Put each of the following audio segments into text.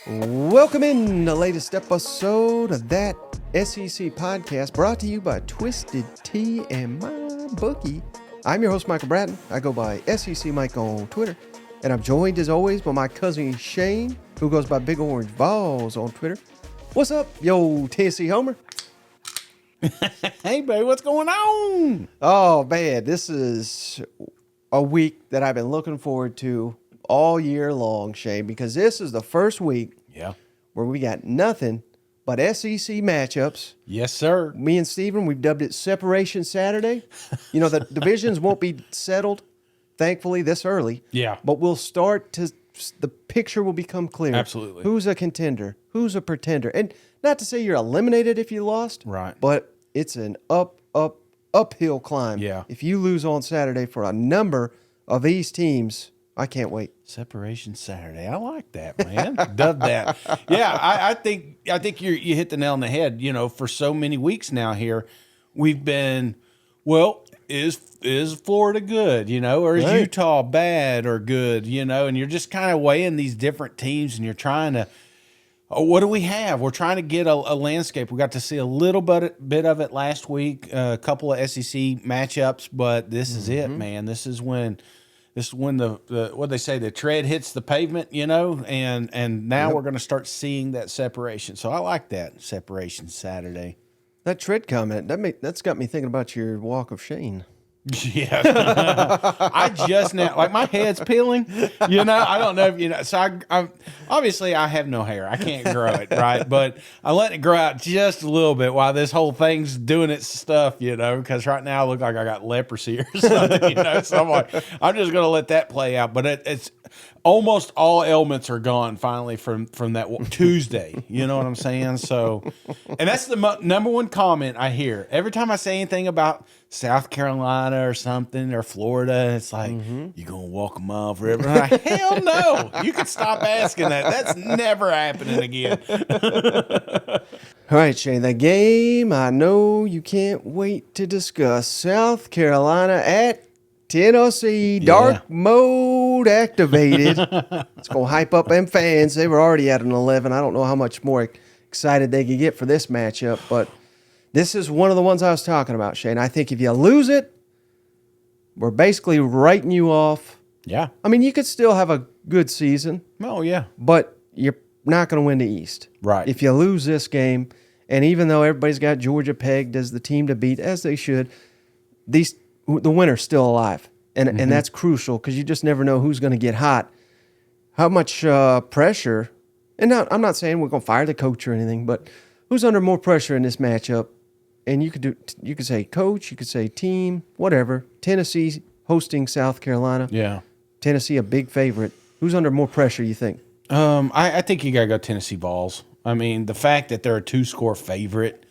Welcome in the latest episode of that SEC podcast brought to you by Twisted Tea and My Bookie. I'm your host, Michael Bratton. I go by SEC Mike on Twitter. And I'm joined, as always, by my cousin Shane, who goes by Big Orange Balls on Twitter. What's up, yo Tennessee Homer? Hey, baby, what's going on? Oh, man, this is a week that I've been looking forward to all year long, Shane, because this is the first week where we got nothing but SEC matchups. Yes, sir. Me and Steven, we've dubbed it Separation Saturday. You know, the divisions won't be settled, thankfully, this early. Yeah. But we'll start to, the picture will become clear. Absolutely. Who's a contender? Who's a pretender? And not to say you're eliminated if you lost. Right. But it's an uphill climb. Yeah. If you lose on Saturday for a number of these teams, I can't wait. Separation Saturday. I like that, man. Dub that. Yeah, I think you hit the nail on the head. You know, for so many weeks now here, we've been, well, is Florida good, you know, or is right. Utah bad or good, you know, and you're just kind of weighing these different teams and you're trying to, what do we have? We're trying to get a landscape. We got to see a little bit of it last week, a couple of SEC matchups, but this is it, man. This is when the what they say, the tread hits the pavement, you know, and now we're going to start seeing that separation. So I like that Separation Saturday. That tread comment, that's got me thinking about your walk of shame. Yeah. I just now, like, my head's peeling, you know, I don't know if you know. So I obviously I have no hair. I can't grow it, right? But I let it grow out just a little bit while this whole thing's doing its stuff, you know, because right now I look like I got leprosy or something, you know. So I'm like, I'm just going to let that play out. But it's almost all ailments are gone finally from that Tuesday. You know what I'm saying? So, and that's the number one comment I hear every time I say anything about South Carolina or something or Florida. It's like, you gonna walk a mile forever? I'm like, hell no! You can stop asking that. That's never happening again. All right, Shane, the game I know you can't wait to discuss. South Carolina at Tennessee, dark mode activated. It's going to hype up them fans. They were already at an 11. I don't know how much more excited they could get for this matchup, but this is one of the ones I was talking about, Shane. I think if you lose it, we're basically writing you off. Yeah. I mean, you could still have a good season. Oh, yeah. But you're not going to win the East. Right. If you lose this game, and even though everybody's got Georgia pegged as the team to beat, as they should, the winner's still alive. And that's crucial because you just never know who's going to get hot. How much pressure, and I'm not saying we're going to fire the coach or anything, but who's under more pressure in this matchup? And you could say coach, you could say team, whatever. Tennessee hosting South Carolina. Yeah. Tennessee a big favorite. Who's under more pressure, you think? I think you got to go Tennessee Vols. I mean, the fact that they're a 2-score favorite,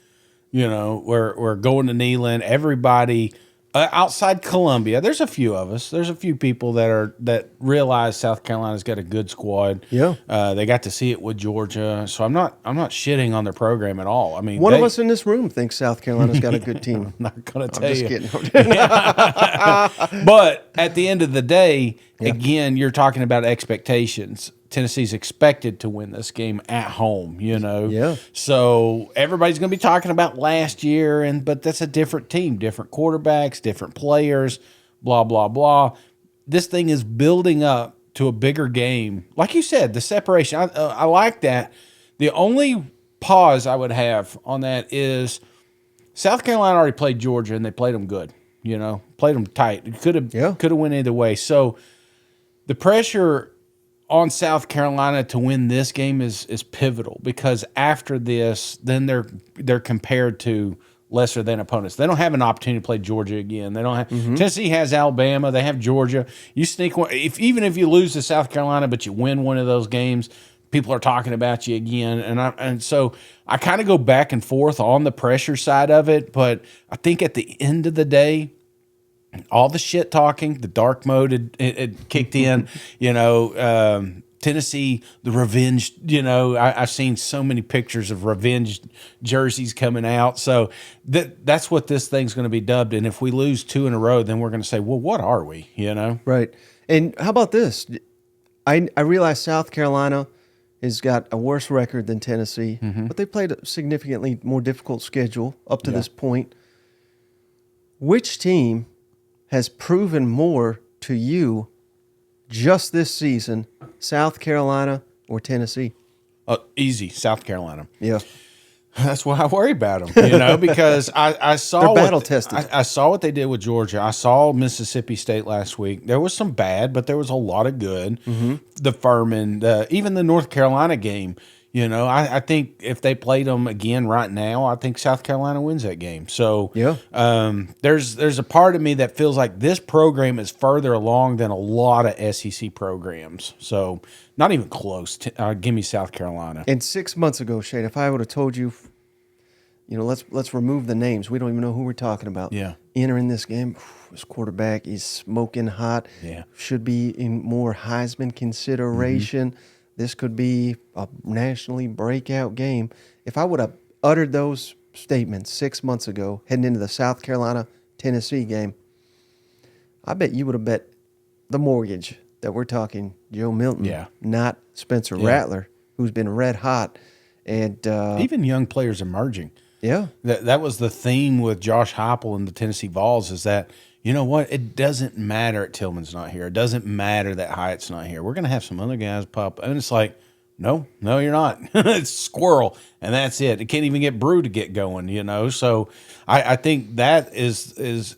you know, we're going to Neyland. Everybody outside Columbia, there's a few of us. There's a few people that realize South Carolina's got a good squad. Yeah, they got to see it with Georgia, so I'm not shitting on their program at all. I mean, one of us in this room thinks South Carolina's got a good team. I'm not going to tell I'm you. just kidding. But at the end of the day, again, you're talking about expectations. Tennessee's expected to win this game at home, you know. Yeah. So everybody's going to be talking about last year, but that's a different team, different quarterbacks, different players, blah, blah, blah. This thing is building up to a bigger game. Like you said, the separation, I like that. The only pause I would have on that is South Carolina already played Georgia, and they played them good, you know, played them tight. It could have went either way. So the pressure on South Carolina to win this game is pivotal because after this, then they're compared to lesser than opponents. They don't have an opportunity to play Georgia again. They don't have Tennessee has Alabama. They have Georgia. You sneak one. Even if you lose to South Carolina, but you win one of those games, people are talking about you again. And so I kind of go back and forth on the pressure side of it. But I think at the end of the day, all the shit talking, the dark mode had kicked in, you know, Tennessee, the revenge, I've seen so many pictures of revenge jerseys coming out. So that's what this thing's going to be dubbed. And if we lose 2 in a row, then we're going to say, well, what are we, Right. And how about this? I realize South Carolina has got a worse record than Tennessee, but they played a significantly more difficult schedule up to this point. Which team has proven more to you just this season, South Carolina or Tennessee? Easy, South Carolina. Yeah. That's why I worry about them, because I saw they're battle tested. I saw what they did with Georgia. I saw Mississippi State last week. There was some bad, but there was a lot of good. The Furman, even the North Carolina game. I think if they played them again right now, I think South Carolina wins that game. So there's a part of me that feels like this program is further along than a lot of SEC programs. So not even close. Give me South Carolina. And 6 months ago, Shane, if I would have told you, let's remove the names. We don't even know who we're talking about. Yeah. Entering this game, this quarterback is smoking hot. Yeah. Should be in more Heisman consideration. This could be a nationally breakout game. If I would have uttered those statements 6 months ago, heading into the South Carolina-Tennessee game, I bet you would have bet the mortgage that we're talking Joe Milton, not Spencer Rattler, who's been red hot. And even young players emerging. Yeah. That was the theme with Josh Heupel and the Tennessee Vols is that, you know what? It doesn't matter that Tillman's not here. It doesn't matter that Hyatt's not here. We're going to have some other guys pop. And it's like, no, you're not. It's Squirrel, and that's it. It can't even get Brew to get going, So I think that is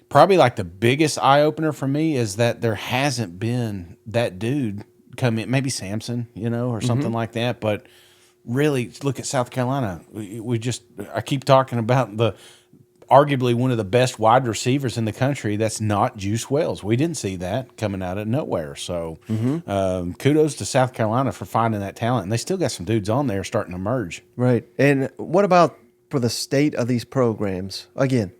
probably like the biggest eye-opener for me is that there hasn't been that dude come in. Maybe Samson, or something like that. But really, look at South Carolina. I keep talking about arguably one of the best wide receivers in the country. That's not Juice Wells. We didn't see that coming out of nowhere. So kudos to South Carolina for finding that talent. And they still got some dudes on there starting to emerge. Right. And what about for the state of these programs? Again,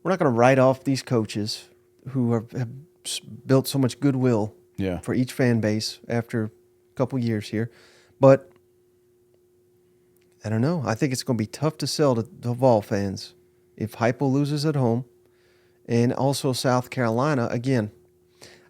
we're not going to write off these coaches who have built so much goodwill for each fan base after a couple years here. But I don't know. I think it's going to be tough to sell to Vol fans if Heupel loses at home. And also South Carolina, again,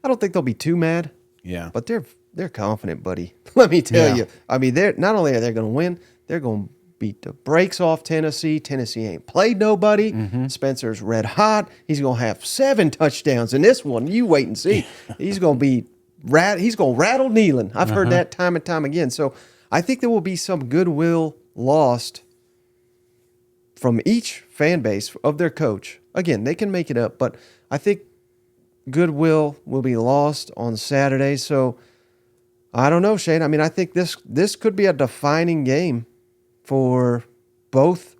I don't think they'll be too mad. Yeah. But they're confident, buddy. Let me tell you. I mean, they're not only are they going to win, they're going to beat the brakes off Tennessee. Tennessee ain't played nobody. Spencer's red hot. He's going to have 7 touchdowns in this one. You wait and see. He's going to rattle Neyland. I've heard that time and time again. So I think there will be some goodwill lost from each fan base of their coach. Again, they can make it up, but I think goodwill will be lost on Saturday. So I don't know, Shane. I mean, I think this could be a defining game for both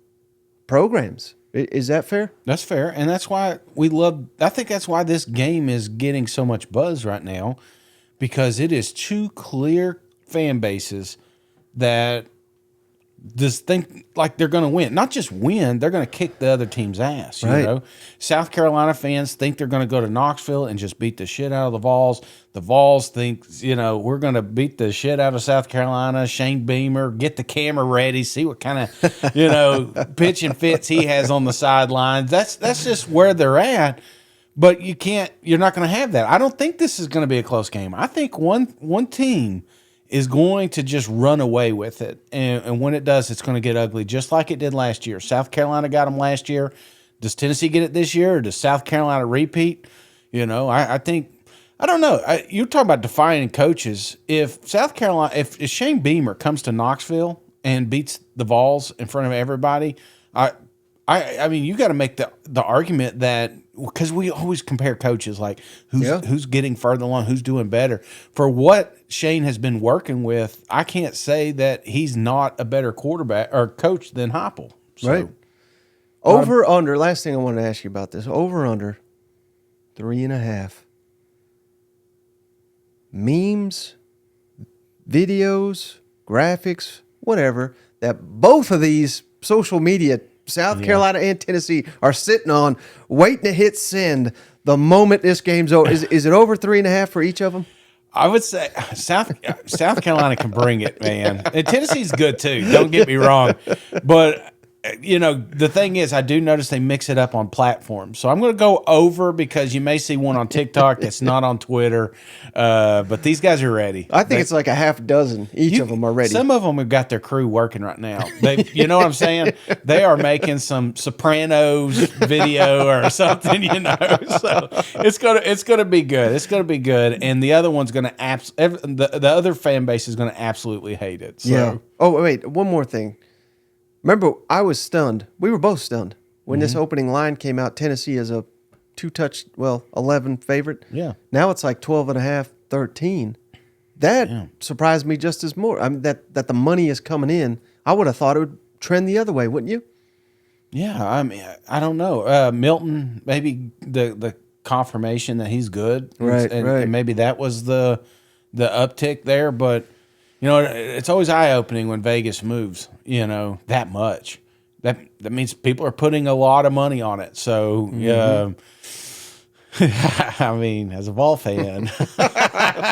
programs. Is that fair? That's fair, and that's why I think that's why this game is getting so much buzz right now, because it is 2 clear fan bases that just think like they're going to win. Not just win, they're going to kick the other team's ass. You know, South Carolina fans think they're going to go to Knoxville and just beat the shit out of the Vols. The Vols think, we're going to beat the shit out of South Carolina. Shane Beamer, get the camera ready, see what kind of, pitch and fits he has on the sidelines. That's just where they're at. But you're not going to have that. I don't think this is going to be a close game. I think one team is going to just run away with it. And when it does, it's going to get ugly, just like it did last year. South Carolina got them last year. Does Tennessee get it this year, or does South Carolina repeat? I think, I don't know. You're talking about defining coaches. If South Carolina, if Shane Beamer comes to Knoxville and beats the Vols in front of everybody, I mean, you got to make the argument that, because we always compare coaches, like who's getting further along, who's doing better. For what Shane has been working with, I can't say that he's not a better quarterback or coach than Heupel. So, right. Over, under, last thing I wanted to ask you about this. Over, under, 3.5. Memes, videos, graphics, whatever, that both of these social media, South Carolina and Tennessee, are sitting on, waiting to hit send the moment this game's over. Is it over 3.5 for each of them? I would say South Carolina can bring it, man. And Tennessee's good too. Don't get me wrong, but the thing is, I do notice they mix it up on platforms. So I'm going to go over because you may see one on TikTok that's not on Twitter. But these guys are ready. I think it's like a half dozen. Each of them are ready. Some of them have got their crew working right now. You know what I'm saying? They are making some Sopranos video or something. So it's gonna be good. It's gonna be good. And the other one's gonna the other fan base is gonna absolutely hate it. So. Yeah. Oh wait, one more thing. Remember, I was stunned. We were both stunned when this opening line came out. Tennessee is a 11 favorite. Yeah. Now it's like 12.5, 13. That surprised me just as more. I mean, that the money is coming in. I would have thought it would trend the other way, wouldn't you? Yeah, I mean, I don't know. Milton, maybe the confirmation that he's good, right? And maybe that was the uptick there, but. It's always eye-opening when Vegas moves, that much. That means people are putting a lot of money on it. So, I mean, as a ball fan.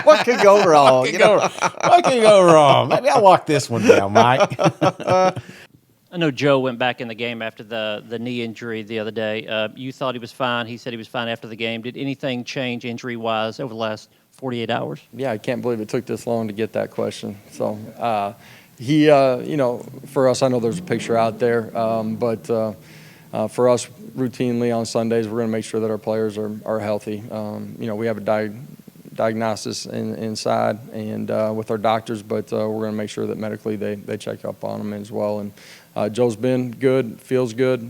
What could go wrong? What could go wrong? Maybe I'll lock this one down, Mike. I know Joe went back in the game after the knee injury the other day. You thought he was fine. He said he was fine after the game. Did anything change injury-wise over the last 48 hours? Yeah, I can't believe it took this long to get that question. So he, for us, I know there's a picture out there, but for us, routinely on Sundays, we're going to make sure that our players are healthy. We have a diagnosis inside and with our doctors, but we're going to make sure that medically they check up on them as well. And Joe's been good, feels good.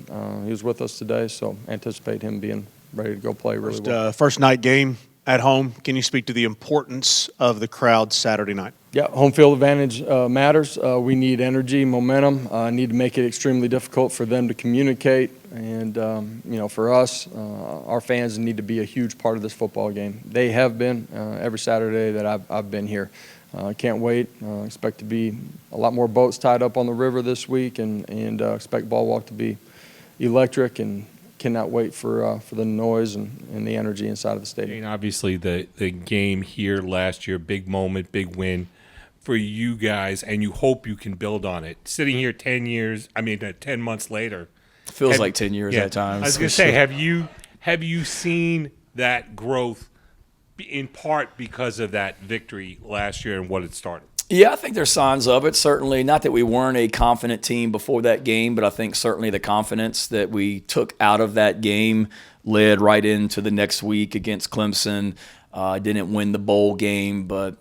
He was with us today, so anticipate him being ready to go play really well. First night game at home. Can you speak to the importance of the crowd Saturday night? Yeah, home field advantage matters. We need energy, momentum. Need to make it extremely difficult for them to communicate. And, for us, our fans need to be a huge part of this football game. They have been every Saturday that I've been here. Can't wait. Expect to be a lot more boats tied up on the river this week and expect ball walk to be electric and cannot wait for the noise and the energy inside of the stadium. And obviously the game here last year, big moment, big win for you guys, and you hope you can build on it. Sitting here 10 months later. Feels like 10 years at times. I was going to say, have you seen that growth in part because of that victory last year and what it started? Yeah, I think there's signs of it, certainly. Not that we weren't a confident team before that game, but I think certainly the confidence that we took out of that game led right into the next week against Clemson. Didn't win the bowl game, but,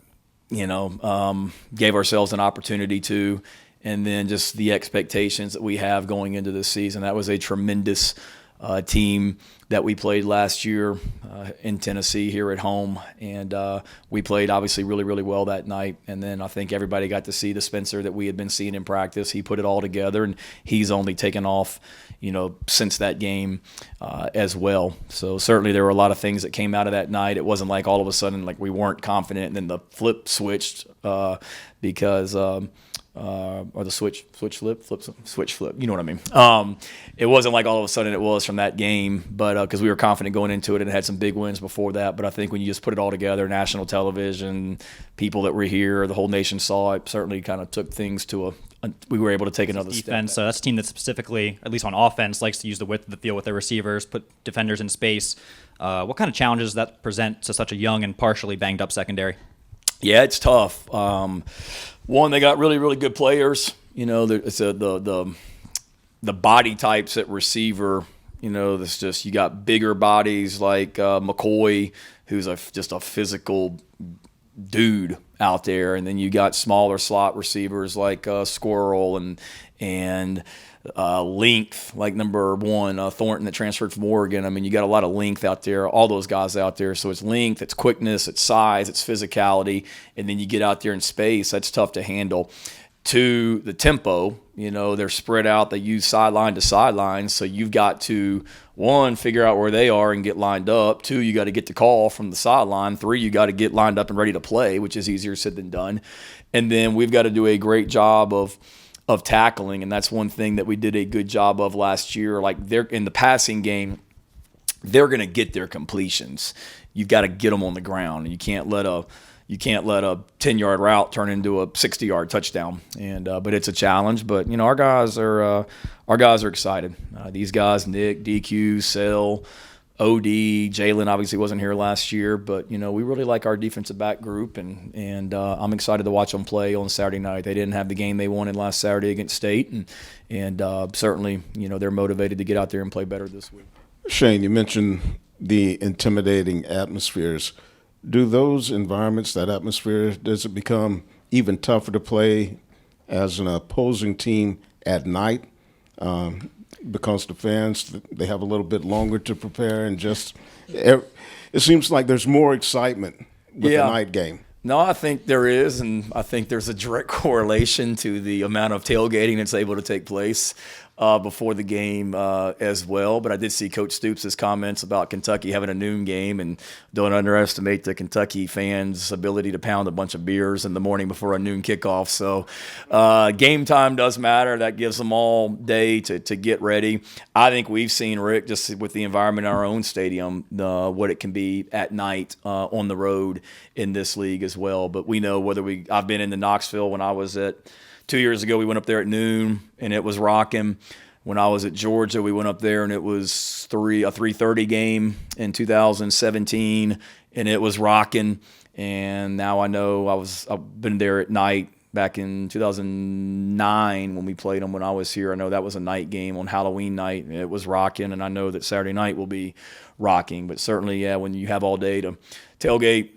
gave ourselves an opportunity to. And then just the expectations that we have going into this season. That was a tremendous team that we played last year in Tennessee here at home. And we played obviously really, really well that night. And then I think everybody got to see the Spencer that we had been seeing in practice. He put it all together, and he's only taken off, since that game as well. So certainly there were a lot of things that came out of that night. It wasn't like all of a sudden like we weren't confident and then the flip switched because or the switch flip. You know what I mean? It wasn't like all of a sudden it was from that game, but because we were confident going into it and had some big wins before that. But I think when you just put it all together, national television, people that were here, the whole nation saw it, certainly kind of took things to we were able to take another defense. step. That's a team that specifically, at least on offense, likes to use the width of the field with their receivers, put defenders in space. What kind of challenges does that present to such a young and partially banged up secondary? Yeah, it's tough. One, they got really, really good players. It's the body types at receiver. That's just you got bigger bodies like McCoy, who's just a physical dude out there, and then you got smaller slot receivers like Squirrel and length like number one Thornton that transferred from Oregon. I mean, you got a lot of length out there, all those guys out there. So it's length, it's quickness, it's size, it's physicality, and then you get out there in space. That's tough to handle. To the tempo, they're spread out. They use sideline to sideline, so you've got to, one, figure out where they are and get lined up. Two, you got to get the call from the sideline. Three, you got to get lined up and ready to play, which is easier said than done. And then we've got to do a great job of tackling, and that's one thing that we did a good job of last year. Like they're in the passing game, they're going to get their completions. You've got to get them on the ground. You can't let a you can't let a 10-yard route turn into a 60-yard touchdown. And but it's a challenge. But our guys are excited. These guys, Nick, DQ, Sell, OD, Jalen obviously wasn't here last year, but we really like our defensive back group, and I'm excited to watch them play on Saturday night. They didn't have the game they wanted last Saturday against State, and certainly they're motivated to get out there and play better this week. Shane, you mentioned the intimidating atmospheres. Do those environments, that atmosphere, does it become even tougher to play as an opposing team at night? Because the fans, they have a little bit longer to prepare, and it seems like there's more excitement with the night game. No, I think there is, and I think there's a direct correlation to the amount of tailgating that's able to take place before the game as well. But I did see Coach Stoops' comments about Kentucky having a noon game, and don't underestimate the Kentucky fans' ability to pound a bunch of beers in the morning before a noon kickoff. So game time does matter. That gives them all day to get ready. I think we've seen, Rick, just with the environment in our own stadium, what it can be at night on the road in this league as well. But we know I've been into Knoxville when I was at 2 years ago, we went up there at noon, and it was rocking. When I was at Georgia, we went up there, and it was a 3:30 game in 2017, and it was rocking. And now I know I've been there at night back in 2009 when we played them when I was here. I know that was a night game on Halloween night, and it was rocking, and I know that Saturday night will be rocking. But certainly, when you have all day to tailgate,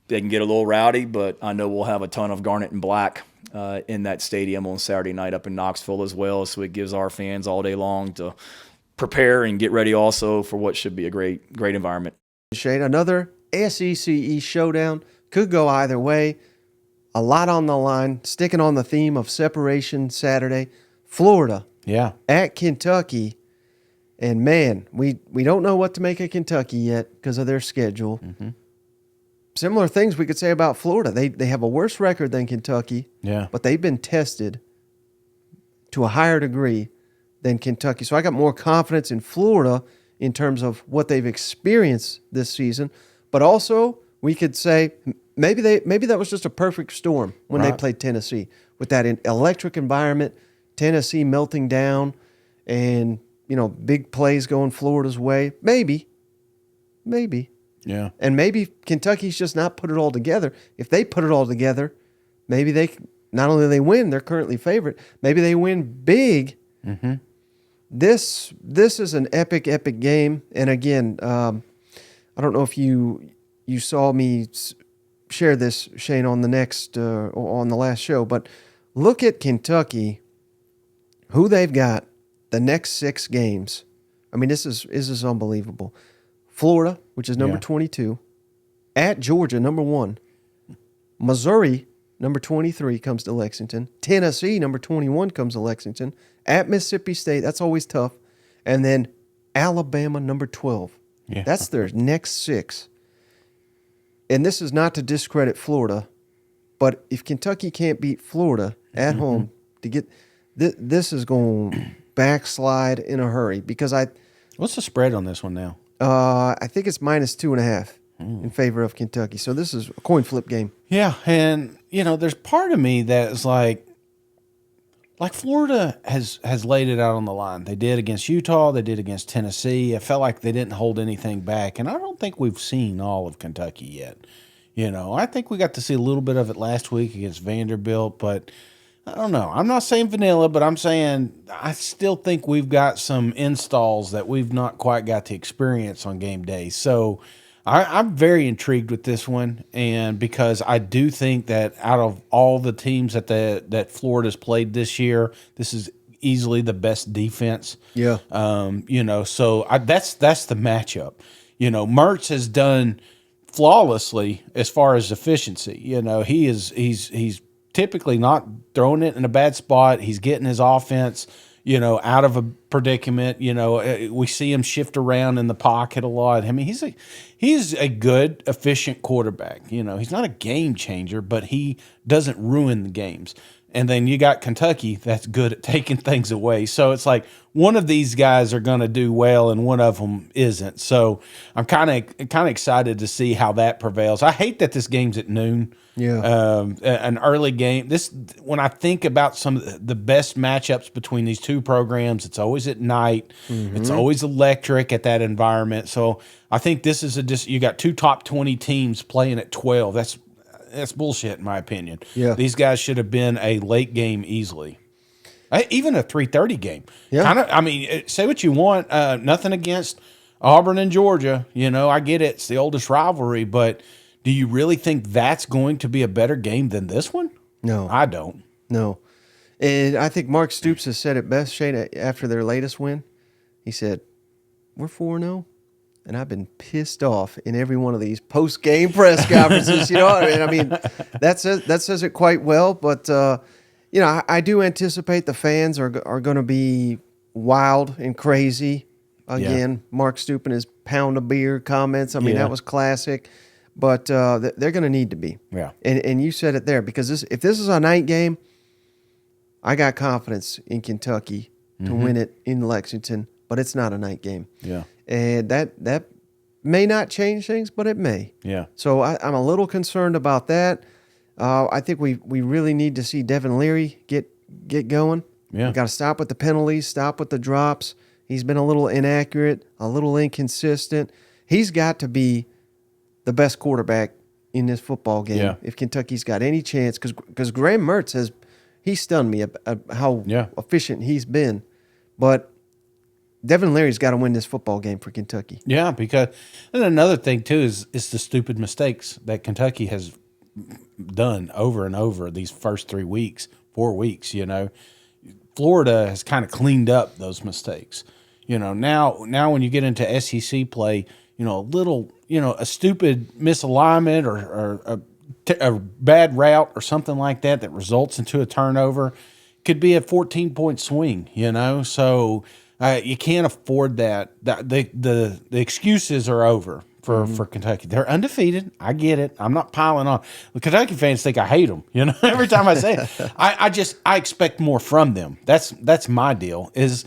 they can get a little rowdy, but I know we'll have a ton of garnet and black in that stadium on Saturday night up in Knoxville as well. So it gives our fans all day long to prepare and get ready also for what should be a great environment. Shane, another SEC East showdown. Could go either way. A lot on the line. Sticking on the theme of separation Saturday. Florida at Kentucky. And, man, we don't know what to make of Kentucky yet because of their schedule. Mm-hmm. Similar things we could say about Florida. They have a worse record than Kentucky, but they've been tested to a higher degree than Kentucky. So I got more confidence in Florida in terms of what they've experienced this season. But also, we could say maybe that was just a perfect storm when they played Tennessee with that electric environment, Tennessee melting down, and big plays going Florida's way. Maybe. Yeah. And maybe Kentucky's just not put it all together. If they put it all together, maybe not only they win, they're currently favorite, maybe they win big. Mm-hmm. This is an epic game. And again, I don't know if you saw me share this, Shane, on on the last show, but look at Kentucky, who they've got the next 6 games. I mean, this is unbelievable. Florida, which is number 22, at Georgia, number 1. Missouri, number 23, comes to Lexington. Tennessee, number 21, comes to Lexington. At Mississippi State, that's always tough. And then Alabama, number 12. Yeah. That's their next 6. And this is not to discredit Florida, but if Kentucky can't beat Florida at home, to get this is going to backslide in a hurry because What's the spread on this one now? I think it's -2.5 in favor of Kentucky. So this is a coin flip game. Yeah, and there's part of me that's like Florida has laid it out on the line. They did against Utah. They did against Tennessee. I felt like they didn't hold anything back, and I don't think we've seen all of Kentucky yet. I think we got to see a little bit of it last week against Vanderbilt, but I don't know. I'm not saying vanilla, but I'm saying I still think we've got some installs that we've not quite got to experience on game day. So I'm very intrigued with this one, and because I do think that out of all the teams that Florida's played this year, this is easily the best defense. Yeah. So that's the matchup. Mertz has done flawlessly as far as efficiency. He's typically not throwing it in a bad spot. He's getting his offense, out of a predicament. We see him shift around in the pocket a lot. I mean, he's a good, efficient quarterback. He's not a game changer, but he doesn't ruin the games. And then you got Kentucky that's good at taking things away. So it's like one of these guys are going to do well and one of them isn't. So I'm kind of excited to see how that prevails. I hate that this game's at noon. Yeah. An early game. When I think about some of the best matchups between these two programs, it's always at night. It's always electric at that environment. So I think this is you got two top 20 teams playing at 12. That's bullshit in my opinion. Yeah. These guys should have been a late game easily. Even a 3:30 game. Yeah. Say what you want. Nothing against Auburn and Georgia. I get it. It's the oldest rivalry, but do you really think that's going to be a better game than this one? No. I don't. No. And I think Mark Stoops has said it best, Shane, after their latest win. He said, we're 4-0. And I've been pissed off in every one of these post-game press conferences. You know what I mean? That says it quite well. But, I do anticipate the fans are going to be wild and crazy. Again, Mark Stoops and his pound of beer comments. That was classic. But they're going to need to be. Yeah. And you said it there. Because if this is a night game, I got confidence in Kentucky to win it in Lexington. But it's not a night game. Yeah. And that may not change things, but it may. Yeah. So I'm a little concerned about that. I think we really need to see Devin Leary get going. Yeah. We got to stop with the penalties, stop with the drops. He's been a little inaccurate, a little inconsistent. He's got to be the best quarterback in this football game if Kentucky's got any chance. Because Graham Mertz he stunned me how efficient he's been. But Devin Leary's got to win this football game for Kentucky. Yeah, because and another thing too is the stupid mistakes that Kentucky has done over and over these first 4 weeks. Florida has kind of cleaned up those mistakes. Now when you get into SEC play, a stupid misalignment or a bad route or something like that results into a turnover could be a 14-point swing. So. You can't afford that. The excuses are over for Kentucky. They're undefeated. I get it. I'm not piling on. The Kentucky fans think I hate them. Every time I say it, I expect more from them. That's my deal. Is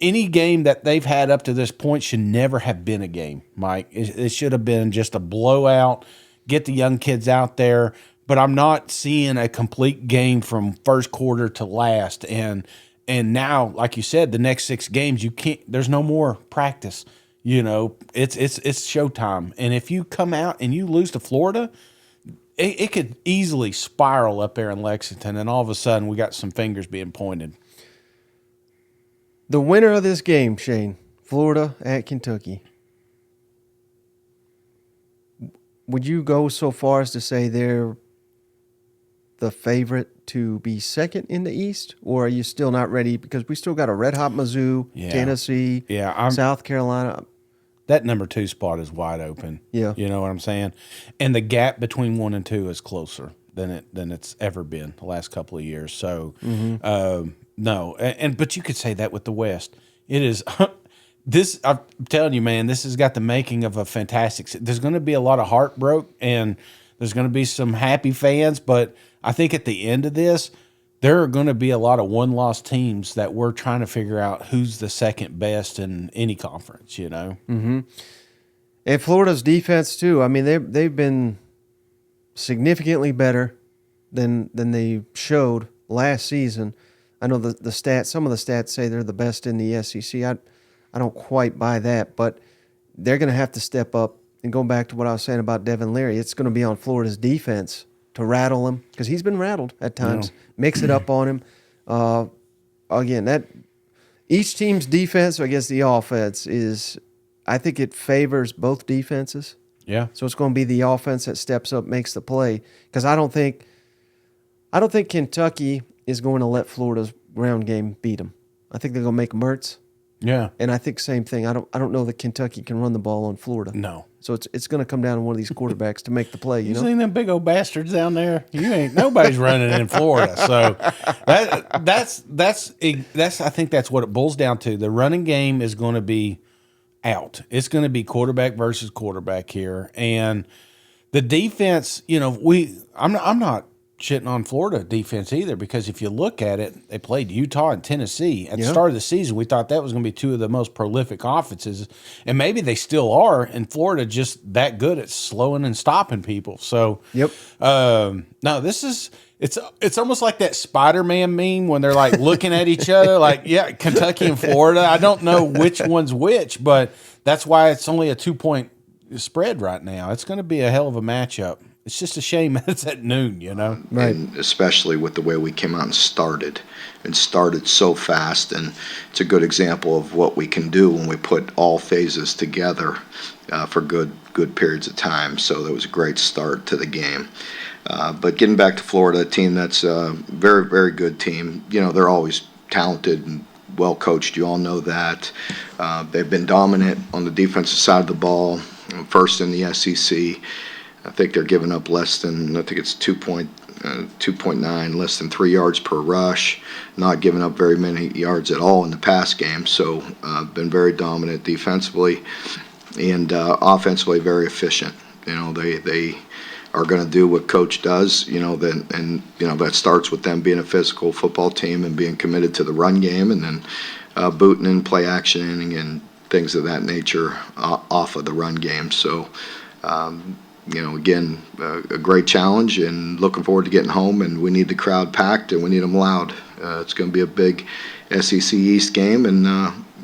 any game that they've had up to this point should never have been a game, Mike. It should have been just a blowout. Get the young kids out there. But I'm not seeing a complete game from first quarter to last. And now, like you said, the next 6 games, you can't. There's no more practice. It's showtime. And if you come out and you lose to Florida, it could easily spiral up there in Lexington, and all of a sudden we got some fingers being pointed. The winner of this game, Shane, Florida at Kentucky. Would you go so far as to say they're the favorite to be second in the East, or are you still not ready? Because we still got a red-hot Mizzou, Tennessee, South Carolina. That number 2 spot is wide open. Yeah. You know what I'm saying? And the gap between 1 and 2 is closer than it's ever been the last couple of years. So, no. But you could say that with the West. It is this. I'm telling you, man, this has got the making of a fantastic. There's going to be a lot of heartbreak, and there's going to be some happy fans, but I think at the end of this, there are going to be a lot of one-loss teams that we're trying to figure out who's the second best in any conference, Mm-hmm. And Florida's defense, too. They've been significantly better than they showed last season. I know the stats. Some of the stats say they're the best in the SEC. I don't quite buy that, but they're going to have to step up. And going back to what I was saying about Devin Leary, it's going to be on Florida's defense to rattle him, because he's been rattled at times. Mix it up on him. Again, that each team's defense against the offense is, I think it favors both defenses. Yeah. So it's going to be the offense that steps up, makes the play. Because I don't think Kentucky is going to let Florida's ground game beat them. I think they're going to make Mertz. Yeah. And I think same thing. I don't know that Kentucky can run the ball on Florida. No. So it's going to come down to one of these quarterbacks to make the play. You know, seen them big old bastards down there? Nobody's running in Florida. So that's I think that's what it boils down to. The running game is going to be out. It's going to be quarterback versus quarterback here, and the defense. I'm not shitting on Florida defense either, because if you look at it, they played Utah and Tennessee. At the Yeah. start of the season, we thought that was going to be two of the most prolific offenses, and maybe they still are, and Florida just that good at slowing and stopping people. So, Yep. no, this is it's almost like that Spider-Man meme when they're like looking at each other, like, yeah, Kentucky and Florida. I don't know which one's which, but that's why it's only a 2-point spread right now. It's going to be a hell of a matchup. It's just a shame that it's at noon, you know? Right. And especially with the way we came out and started so fast. And it's a good example of what we can do when we put all phases together for good periods of time. So that was a great start to the game. But getting back to Florida, a team that's a very, very good team. You know, they're always talented and well coached. You all know that. They've been dominant on the defensive side of the ball, first in the SEC. I think they're giving up less than, I think it's 2.9, less than 3 yards per rush, not giving up very many yards at all in the pass game. So been very dominant defensively and offensively very efficient. You know, they are going to do what coach does, you know, and you know that starts with them being a physical football team and being committed to the run game, and then booting and play action and things of that nature off of the run game. So, you know, again, a great challenge, and looking forward to getting home. And we need the crowd packed, and we need them loud. It's going to be a big SEC East game, and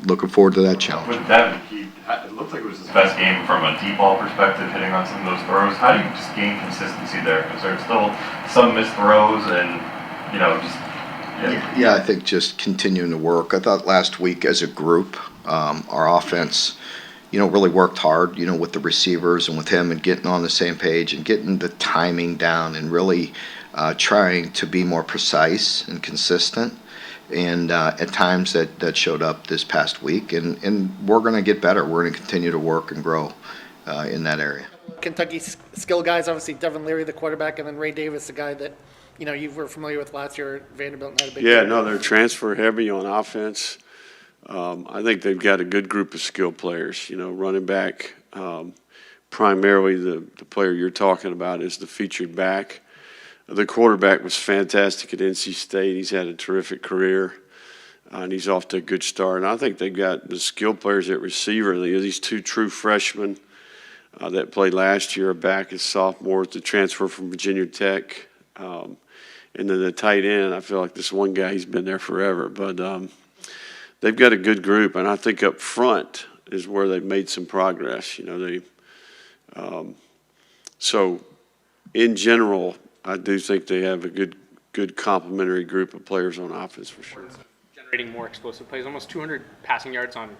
looking forward to that challenge. With Devin, it looked like it was his best game from a deep ball perspective, hitting on some of those throws. How do you just gain consistency there? Is there still some missed throws and, you know, just... Yeah, I think just continuing to work. I thought last week as a group, our offense, you know, really worked hard, you know, with the receivers and with him, and getting on the same page and getting the timing down, and really trying to be more precise and consistent. And at times that showed up this past week, and we're going to get better. We're going to continue to work and grow in that area. Kentucky skill guys, obviously Devin Leary, the quarterback, and then Ray Davis, the guy that, you know, you were familiar with last year at Vanderbilt and had a big Yeah, no, they're transfer heavy on offense. I think they've got a good group of skill players. You know, running back, primarily the player you're talking about is the featured back. The quarterback was fantastic at NC State. He's had a terrific career, and he's off to a good start. And I think they've got the skill players at receiver. These two true freshmen that played last year are back as sophomores to transfer from Virginia Tech. And then the tight end, I feel like this one guy, he's been there forever. But they've got a good group, and I think up front is where they've made some progress. You know, so in general, I do think they have a good complementary group of players on offense for sure. Generating more explosive plays, almost 200 passing yards on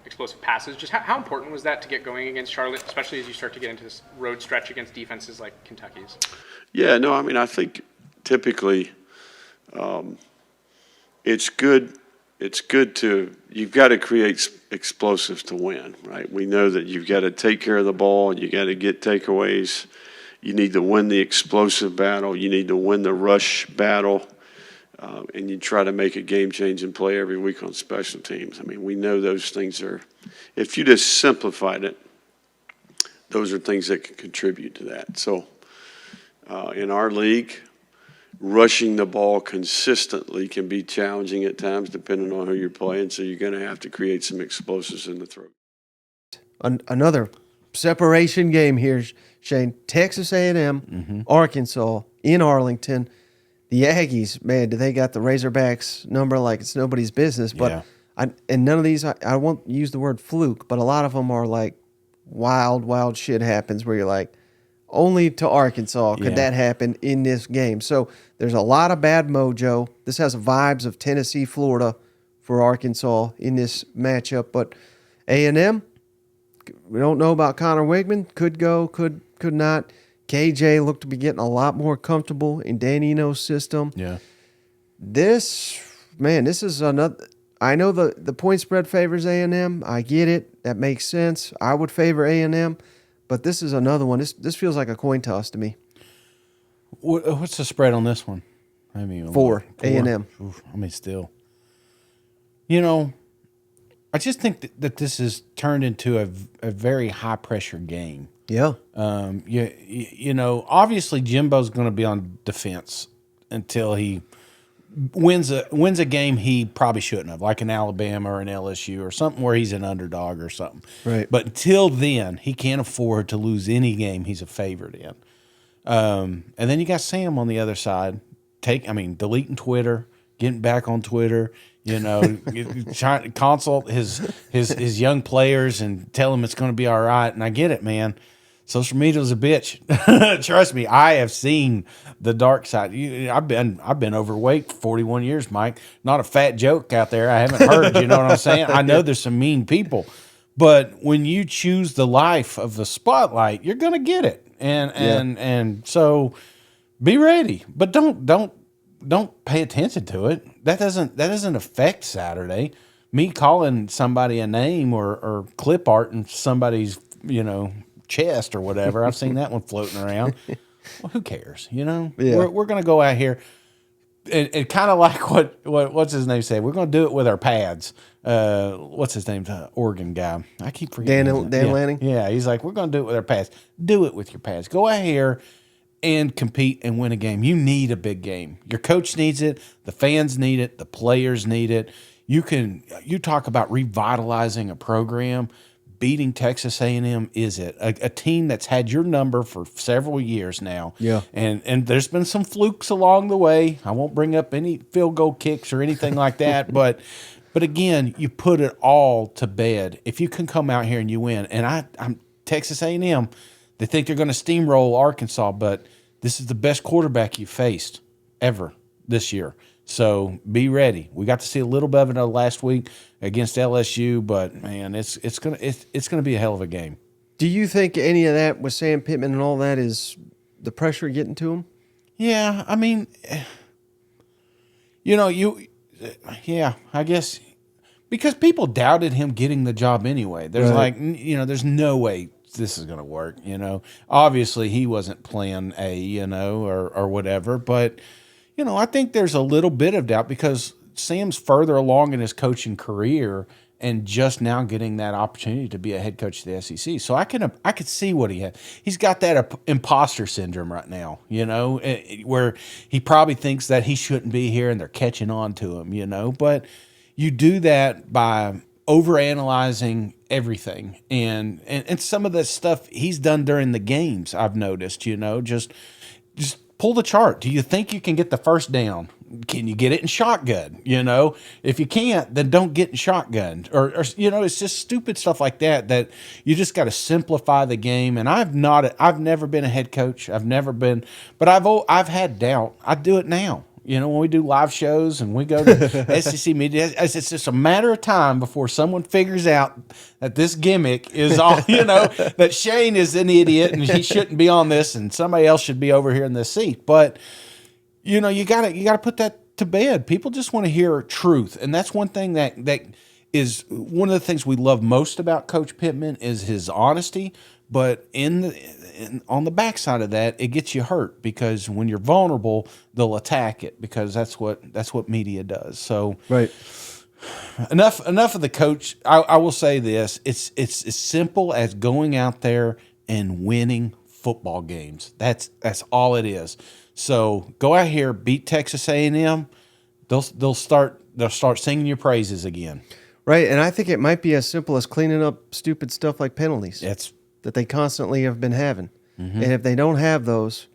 explosive passes. Just how important was that to get going against Charlotte, especially as you start to get into this road stretch against defenses like Kentucky's? Yeah, no, I mean, I think typically it's good. It's good to, you've got to create explosives to win, right? We know that you've got to take care of the ball, you got to get takeaways. You need to win the explosive battle. You need to win the rush battle. And you try to make a game-changing play every week on special teams. I mean, we know those things are, if you just simplified it, those are things that can contribute to that. So in our league, rushing the ball consistently can be challenging at times depending on who you're playing. So you're going to have to create some explosives in the throat. Another separation game here, Shane. Texas A&M, Arkansas in Arlington. The Aggies, man, they got the Razorbacks number like it's nobody's business. But and none of these, I won't use the word fluke, but a lot of them are like wild shit happens where you're like, only to Arkansas could that happen in this game. So there's a lot of bad mojo. This has vibes of Tennessee, Florida for Arkansas in this matchup. But A&M, we don't know about Connor Wigman. Could go, could not. KJ looked to be getting a lot more comfortable in Dan Eno's system. Yeah. This is another. I know the point spread favors A&M. I get it. That makes sense. I would favor A&M, but this is another one. This feels like a coin toss to me. What's the spread on this one? I mean, 4 A&M. I mean, still. You know, I just think that this has turned into a very high pressure game. Yeah. You know, obviously Jimbo's going to be on defense until he wins a game he probably shouldn't have, like an Alabama or an LSU or something where he's an underdog or something. Right. But until then, he can't afford to lose any game he's a favorite in. And then you got Sam on the other side, deleting Twitter, getting back on Twitter, you know, trying to consult his young players and tell them it's going to be all right. And I get it, man. Social media's a bitch. Trust me, I have seen the dark side. I've been overweight for 41 years, Mike. Not a fat joke out there. I haven't heard. You know what I'm saying? I know there's some mean people, but when you choose the life of the spotlight, you're gonna get it. And so be ready, but don't pay attention to it. That doesn't affect Saturday. Me calling somebody a name or clip art in somebody's chest or whatever. I've seen that one floating around. Well, who cares? You know, Yeah. we're going to go out here and kind of like what's his name said. We're going to do it with our pads. What's his name? Oregon guy. I keep forgetting. Dan Lanning. Yeah, he's like, we're going to do it with our pads. Do it with your pads. Go out here and compete and win a game. You need a big game. Your coach needs it. The fans need it. The players need it. You talk about revitalizing a program. Beating Texas A&M is it a team that's had your number for several years now? Yeah, and there's been some flukes along the way. I won't bring up any field goal kicks or anything like that, but again, you put it all to bed if you can come out here and you win. And I'm Texas A&M. They think they're going to steamroll Arkansas, but this is the best quarterback you faced ever this year. So be ready. We got to see a little bit of it last week against LSU, but man, it's gonna be a hell of a game. Do you think any of that with Sam Pittman and all that is the pressure getting to him? Yeah, I mean, I guess because people doubted him getting the job anyway. There's there's no way this is gonna work. You know, obviously he wasn't plan A, or whatever, but. I think there's a little bit of doubt because Sam's further along in his coaching career and just now getting that opportunity to be a head coach of the SEC. So I could see what he had. He's got that imposter syndrome right now, where he probably thinks that he shouldn't be here and they're catching on to him, But you do that by overanalyzing everything and some of the stuff he's done during the games. I've noticed, just pull the chart. Do you think you can get the first down? Can you get it in shotgun? If you can't, then don't get in shotgun. Or it's just stupid stuff like that you just got to simplify the game. And I've never been a head coach. I've never been, but I've had doubt. I do it now. When we do live shows and we go to SEC media, it's just a matter of time before someone figures out that this gimmick is all, that Shane is an idiot and he shouldn't be on this and somebody else should be over here in this seat. But, you gotta put that to bed. People just want to hear truth. And that's one thing that is one of the things we love most about Coach Pittman is his honesty. But on the backside of that, it gets you hurt because when you're vulnerable, they'll attack it because that's what media does. So right. Enough of the coach. I will say this: it's as simple as going out there and winning football games. That's all it is. So go out here, beat Texas A&M. They'll start singing your praises again. Right, and I think it might be as simple as cleaning up stupid stuff like penalties. That they constantly have been having. Mm-hmm. And if they don't have those,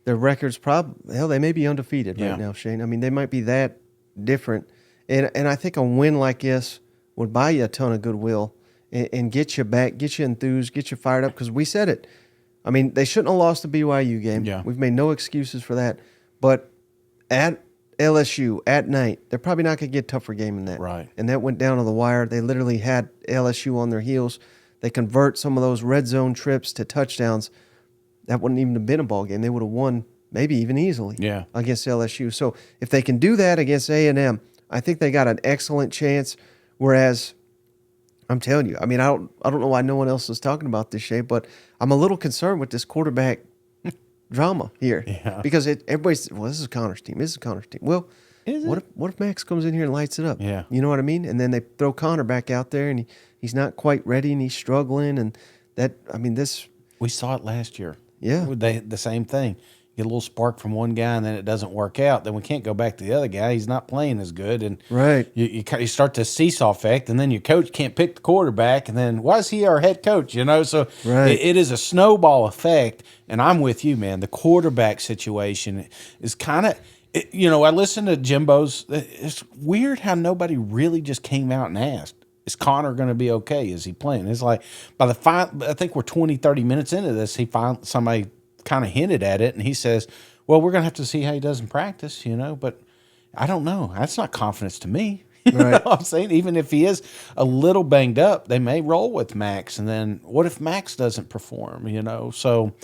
their records they may be undefeated right now, Shane. I mean, they might be that different. And I think a win like this would buy you a ton of goodwill and get you back, get you enthused, get you fired up. Because we said it. I mean, they shouldn't have lost the BYU game. Yeah. We've made no excuses for that. But at LSU at night, they're probably not going to get a tougher game than that. Right. And that went down to the wire. They literally had LSU on their heels. They convert some of those red zone trips to touchdowns. That wouldn't even have been a ball game. They would have won maybe even easily against LSU. So if they can do that against A&M, I think they got an excellent chance. Whereas, I'm telling you, I mean, I don't know why no one else is talking about this, Shay, but I'm a little concerned with this quarterback drama here because everybody's, well, this is Connor's team. This is Connor's team. Well, Is what it? if Max comes in here and lights it up? Yeah. You know what I mean? And then they throw Connor back out there, and he's not quite ready, and he's struggling, and this. We saw it last year. Yeah. The same thing. Get a little spark from one guy, and then it doesn't work out. Then we can't go back to the other guy. He's not playing as good, and Right. you start to seesaw effect, and then your coach can't pick the quarterback, and then why is he our head coach? So Right. it is a snowball effect. And I'm with you, man. The quarterback situation is kind of. I listened to Jimbo's. It's weird how nobody really just came out and asked, is Connor going to be okay? Is he playing? It's like I think we're 20, 30 minutes into this, somebody kind of hinted at it, and he says, well, we're going to have to see how he does in practice, but I don't know. That's not confidence to me. You know what I'm saying? Even if he is a little banged up, they may roll with Max, and then what if Max doesn't perform, So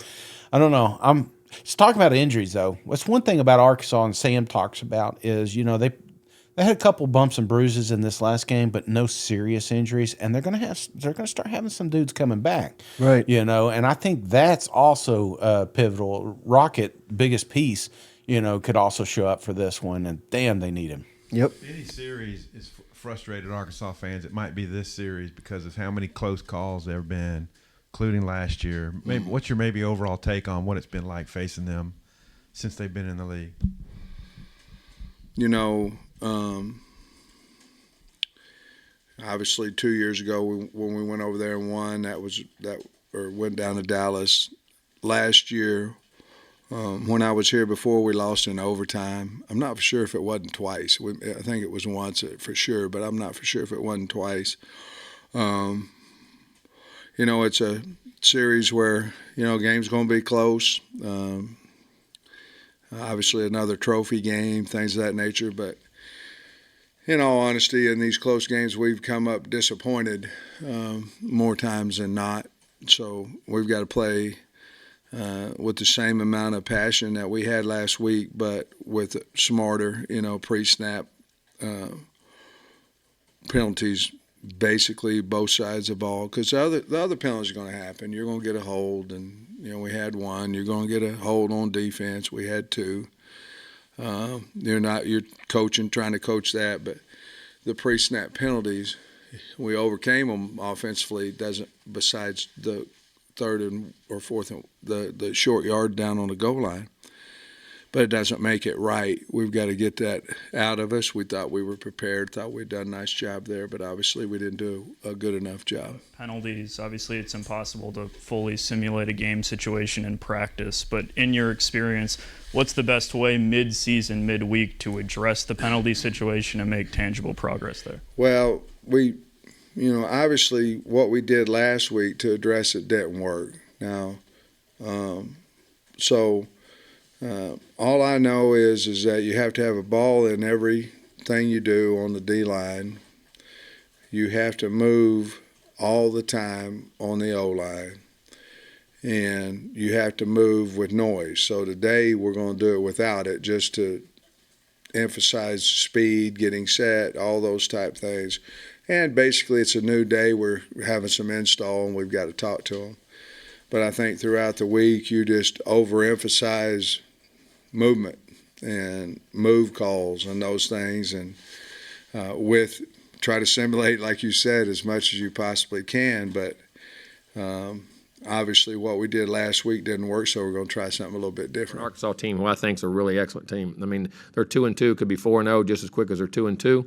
I don't know. Let's talk about injuries, though. What's one thing about Arkansas, and Sam talks about, is they had a couple bumps and bruises in this last game, but no serious injuries, and they're gonna start having some dudes coming back, right? And I think that's also pivotal. Rocket, biggest piece, could also show up for this one, and damn, they need him. Yep. Any series is frustrated Arkansas fans. It might be this series because of how many close calls there have been, including last year. Maybe what's your overall take on what it's been like facing them since they've been in the league? Obviously 2 years ago when we went over there and won, or went down to Dallas. Last year, when I was here before, we lost in overtime. I'm not for sure if it wasn't twice. I think it was once for sure, but I'm not for sure if it wasn't twice. It's a series where, game's going to be close. Obviously another trophy game, things of that nature. But in all honesty, in these close games, we've come up disappointed more times than not. So we've got to play with the same amount of passion that we had last week, but with smarter, pre-snap penalties, basically both sides of the ball. Because the other penalties are going to happen. You're going to get a hold, and we had one. You're going to get a hold on defense. We had two. You're coaching, trying to coach that, but the pre-snap penalties, we overcame them offensively. Besides the third or fourth, the short yard down on the goal line. But it doesn't make it right. We've got to get that out of us. We thought we were prepared, thought we'd done a nice job there, but obviously we didn't do a good enough job. Penalties, obviously it's impossible to fully simulate a game situation in practice, but in your experience, what's the best way mid-season, midweek to address the penalty situation and make tangible progress there? Well, obviously what we did last week to address it didn't work. Now, all I know is that you have to have a ball in everything you do on the D-line. You have to move all the time on the O-line. And you have to move with noise. So today we're going to do it without it, just to emphasize speed, getting set, all those type things. And basically it's a new day. We're having some install, and we've got to talk to them. But I think throughout the week you just overemphasize movement and move calls and those things, and try to simulate, like you said, as much as you possibly can. But obviously what we did last week didn't work, so we're going to try something a little bit different. Arkansas team, who I think is a really excellent team. I mean, they're 2-2, could be 4-0 just as quick as they're 2-2.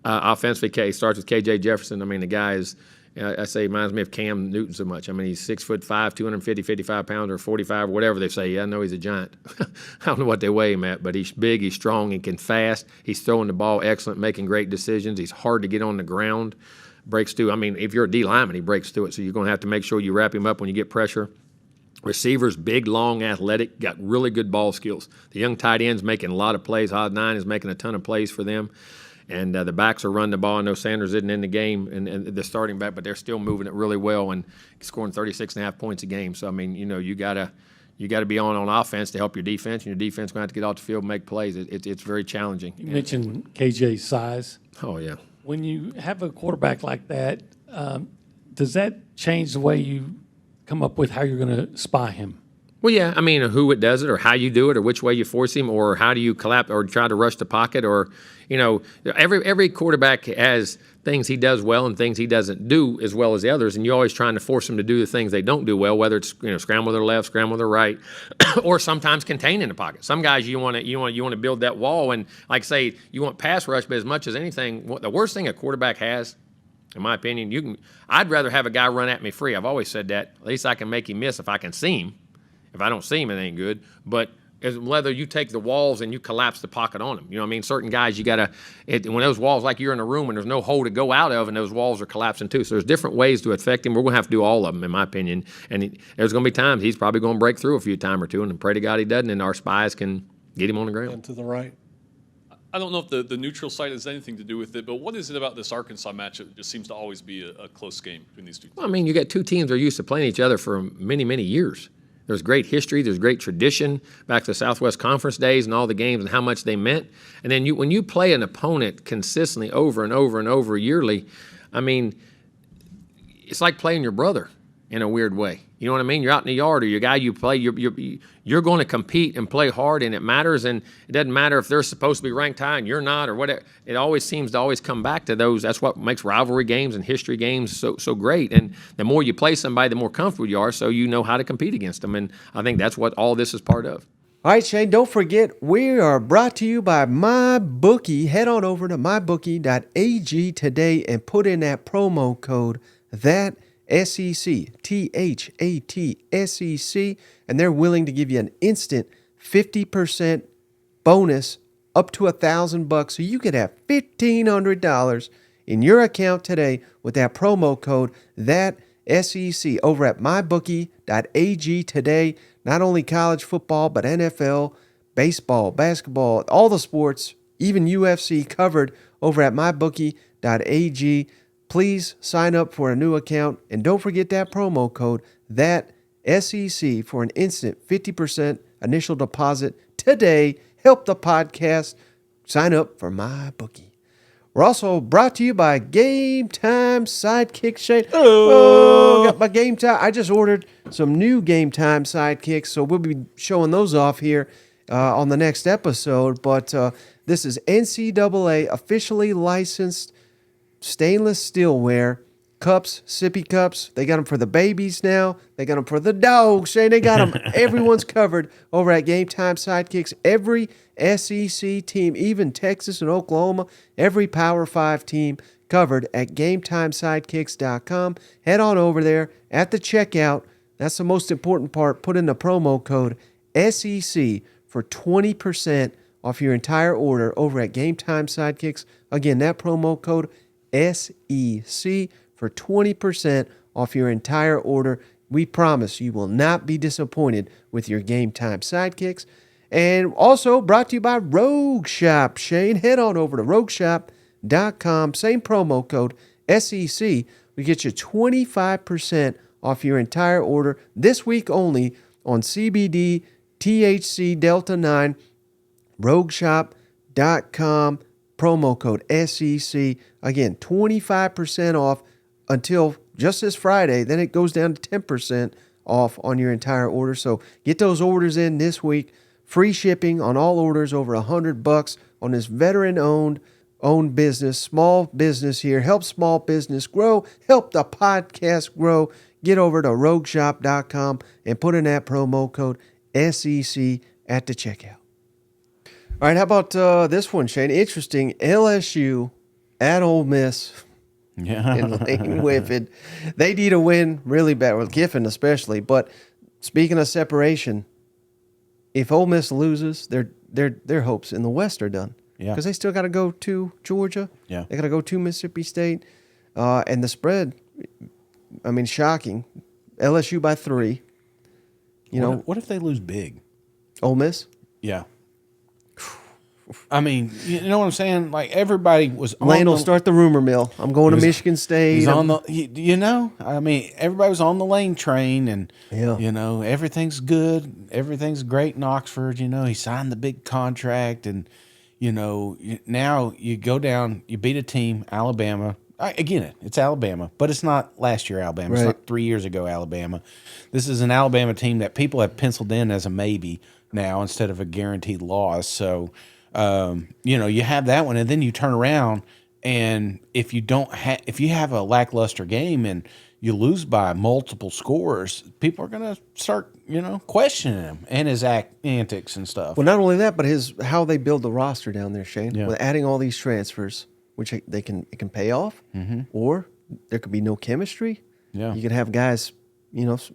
Offensively, starts with KJ Jefferson. I mean, the guy is, I say, reminds me of Cam Newton so much. I mean, he's 6'5", 250, 55 pounds, or 45, or whatever they say. I know he's a giant. I don't know what they weigh him at, but he's big, he's strong, he can fast. He's throwing the ball excellent, making great decisions. He's hard to get on the ground. Breaks through. I mean, if you're a D lineman, he breaks through it. So you're going to have to make sure you wrap him up when you get pressure. Receivers, big, long, athletic, got really good ball skills. The young tight end's making a lot of plays. Odd 9 is making a ton of plays for them. And the backs are running the ball. I know Sanders isn't in the game, and the starting back, but they're still moving it really well and scoring 36.5 points a game. So, I mean, you got to be on offense to help your defense, and your defense is going to have to get off the field and make plays. It's very challenging. You mentioned KJ's size. Oh, yeah. When you have a quarterback like that, does that change the way you come up with how you're going to spy him? Well, yeah, I mean, who it does it, or how you do it, or which way you force him, or how do you collapse, or try to rush the pocket, or every quarterback has things he does well and things he doesn't do as well as the others, and you're always trying to force them to do the things they don't do well, whether it's scramble their left, scramble their right, or sometimes contain in the pocket. Some guys you want to build that wall, and like say you want pass rush, but as much as anything, the worst thing a quarterback has, in my opinion, I'd rather have a guy run at me free. I've always said that. At least I can make him miss if I can see him. If I don't see him, it ain't good. But whether you take the walls and you collapse the pocket on them. You know what I mean? Certain guys, you got to, when those walls, like you're in a room and there's no hole to go out of and those walls are collapsing too. So there's different ways to affect him. We're going to have to do all of them, in my opinion. And there's going to be times he's probably going to break through a few time or two, and pray to God he doesn't, and our spies can get him on the ground. And to the right. I don't know if the neutral site has anything to do with it, but what is it about this Arkansas match that just seems to always be a close game between these two teams? Well, I mean, you got two teams that are used to playing each other for many, many years. There's great history. There's great tradition back to the Southwest Conference days and all the games and how much they meant. And then when you play an opponent consistently over and over and over yearly, I mean, it's like playing your brother in a weird way. You know what I mean? You're out in the yard, or your guy you play, you're going to compete and play hard, and it matters. And it doesn't matter if they're supposed to be ranked high and you're not, or whatever. It always seems to always come back to those. That's what makes rivalry games and history games so great. And the more you play somebody, the more comfortable you are, so you know how to compete against them. And I think that's what all this is part of. All right, Shane, don't forget, we are brought to you by MyBookie. Head on over to mybookie.ag today and put in that promo code, that SEC, THAT and they're willing to give you an instant 50% bonus up to $1,000, so you could have $1,500 in your account today with that promo code, that SEC, over at mybookie.ag today. Not only college football, but NFL, baseball, basketball, all the sports, even UFC covered over at mybookie.ag. Please sign up for a new account, and don't forget that promo code, that SEC, for an instant 50% initial deposit today. Help the podcast. Sign up for MyBookie. We're also brought to you by Game Time Sidekick, Shane. Oh, got my Game Time. I just ordered some new Game Time Sidekicks, so we'll be showing those off here on the next episode. But this is NCAA officially licensed stainless steelware cups, sippy cups. They got them for the babies now. They got them for the dogs. Shane, they got them. Everyone's covered over at Game Time Sidekicks. Every SEC team, even Texas and Oklahoma, every Power 5 team covered at GameTimeSidekicks.com. Head on over there at the checkout. That's the most important part. Put in the promo code SEC for 20% off your entire order over at Game Time Sidekicks. Again, that promo code SEC for 20% off your entire order. We promise you will not be disappointed with your Game Time Sidekicks. And also brought to you by Rogue Shop. Shane, head on over to rogueshop.com. Same promo code SEC. We get you 25% off your entire order this week only on CBD, THC, Delta 9, rogueshop.com. Promo code SEC. Again, 25% off until just this Friday. Then it goes down to 10% off on your entire order. So get those orders in this week. Free shipping on all orders over $100 on this veteran-owned business, small business here. Help small business grow. Help the podcast grow. Get over to rogueshop.com and put in that promo code SEC at the checkout. All right, how about this one, Shane? Interesting. LSU at Ole Miss. Yeah. In Lane Whiffin. They need a win really bad, with Kiffin especially. But speaking of separation, if Ole Miss loses, their hopes in the West are done. Yeah. Because they still got to go to Georgia. Yeah. They got to go to Mississippi State. And the spread, I mean, shocking. LSU by 3. What if they lose big? Ole Miss? Yeah. I mean, you know what I'm saying? Like, everybody was on Lane will start the rumor mill. I'm going to Michigan State. He's on the, I mean, everybody was on the Lane train, and, everything's good. Everything's great in Oxford. He signed the big contract, and, now you go down, you beat a team, Alabama, Again, it's Alabama, but it's not last year Alabama. It's Right. not 3 years ago Alabama. This is an Alabama team that people have penciled in as a maybe now instead of a guaranteed loss. So, you have that one, and then you turn around, and if you have a lackluster game and you lose by multiple scores, people are going to start, questioning him and his antics and stuff. Well, not only that, but how they build the roster down there, Shane. Yeah. With adding all these transfers, which it can pay off, or there could be no chemistry. Yeah. You could have guys, let's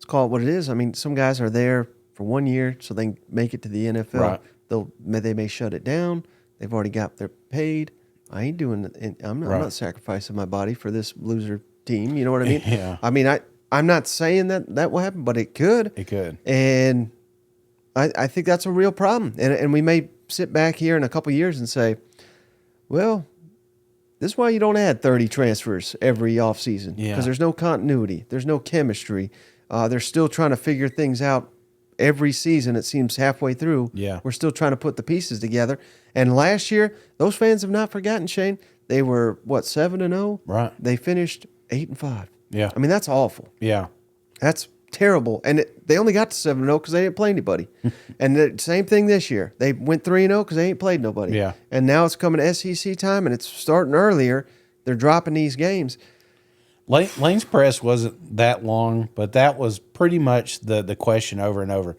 call it what it is. I mean, some guys are there for 1 year so they can make it to the NFL. Right. They may shut it down. They've already got their paid. I ain't doing it. I'm not sacrificing my body for this loser team. You know what I mean? Yeah. I mean, I'm not saying that will happen, but it could. It could. And I think that's a real problem. And we may sit back here in a couple of years and say, well, this is why you don't add 30 transfers every offseason. Yeah. Because there's no continuity. There's no chemistry. They're still trying to figure things out every season. It seems halfway through. Yeah. We're still trying to put the pieces together. And last year, those fans have not forgotten, Shane. They were, 7-0? Right. They finished 8-5. Yeah. I mean, that's awful. Yeah. That's terrible. And they only got to 7-0 because they didn't play anybody. And the same thing this year. They went 3-0 because they ain't played nobody. Yeah. And now it's coming to SEC time, and it's starting earlier. They're dropping these games. Lane's press wasn't that long, but that was pretty much the question over and over.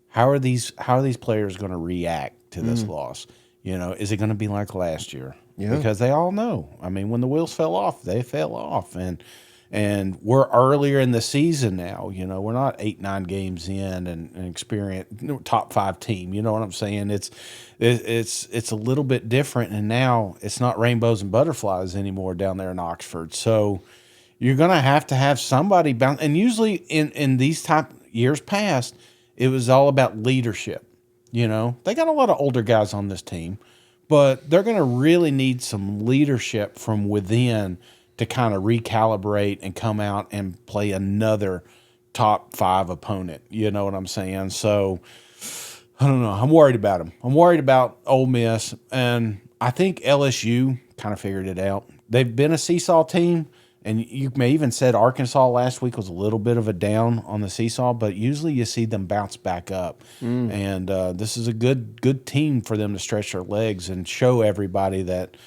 How are these players going to react to this loss? Is it going to be like last year? Yeah. Because they all know. I mean, when the wheels fell off, they fell off, and we're earlier in the season now. We're not 8-9 games in and experienced top 5 team. You know what I'm saying? It's a little bit different, and now it's not rainbows and butterflies anymore down there in Oxford. So you're going to have somebody bounce. And usually in these type years past, it was all about leadership. They got a lot of older guys on this team, but they're going to really need some leadership from within to kind of recalibrate and come out and play another top 5 opponent. You know what I'm saying? So I don't know. I'm worried about them. I'm worried about Ole Miss, and I think LSU kind of figured it out. They've been a seesaw team, and you may even said Arkansas last week was a little bit of a down on the seesaw, but usually you see them bounce back up. And this is a good team for them to stretch their legs and show everybody that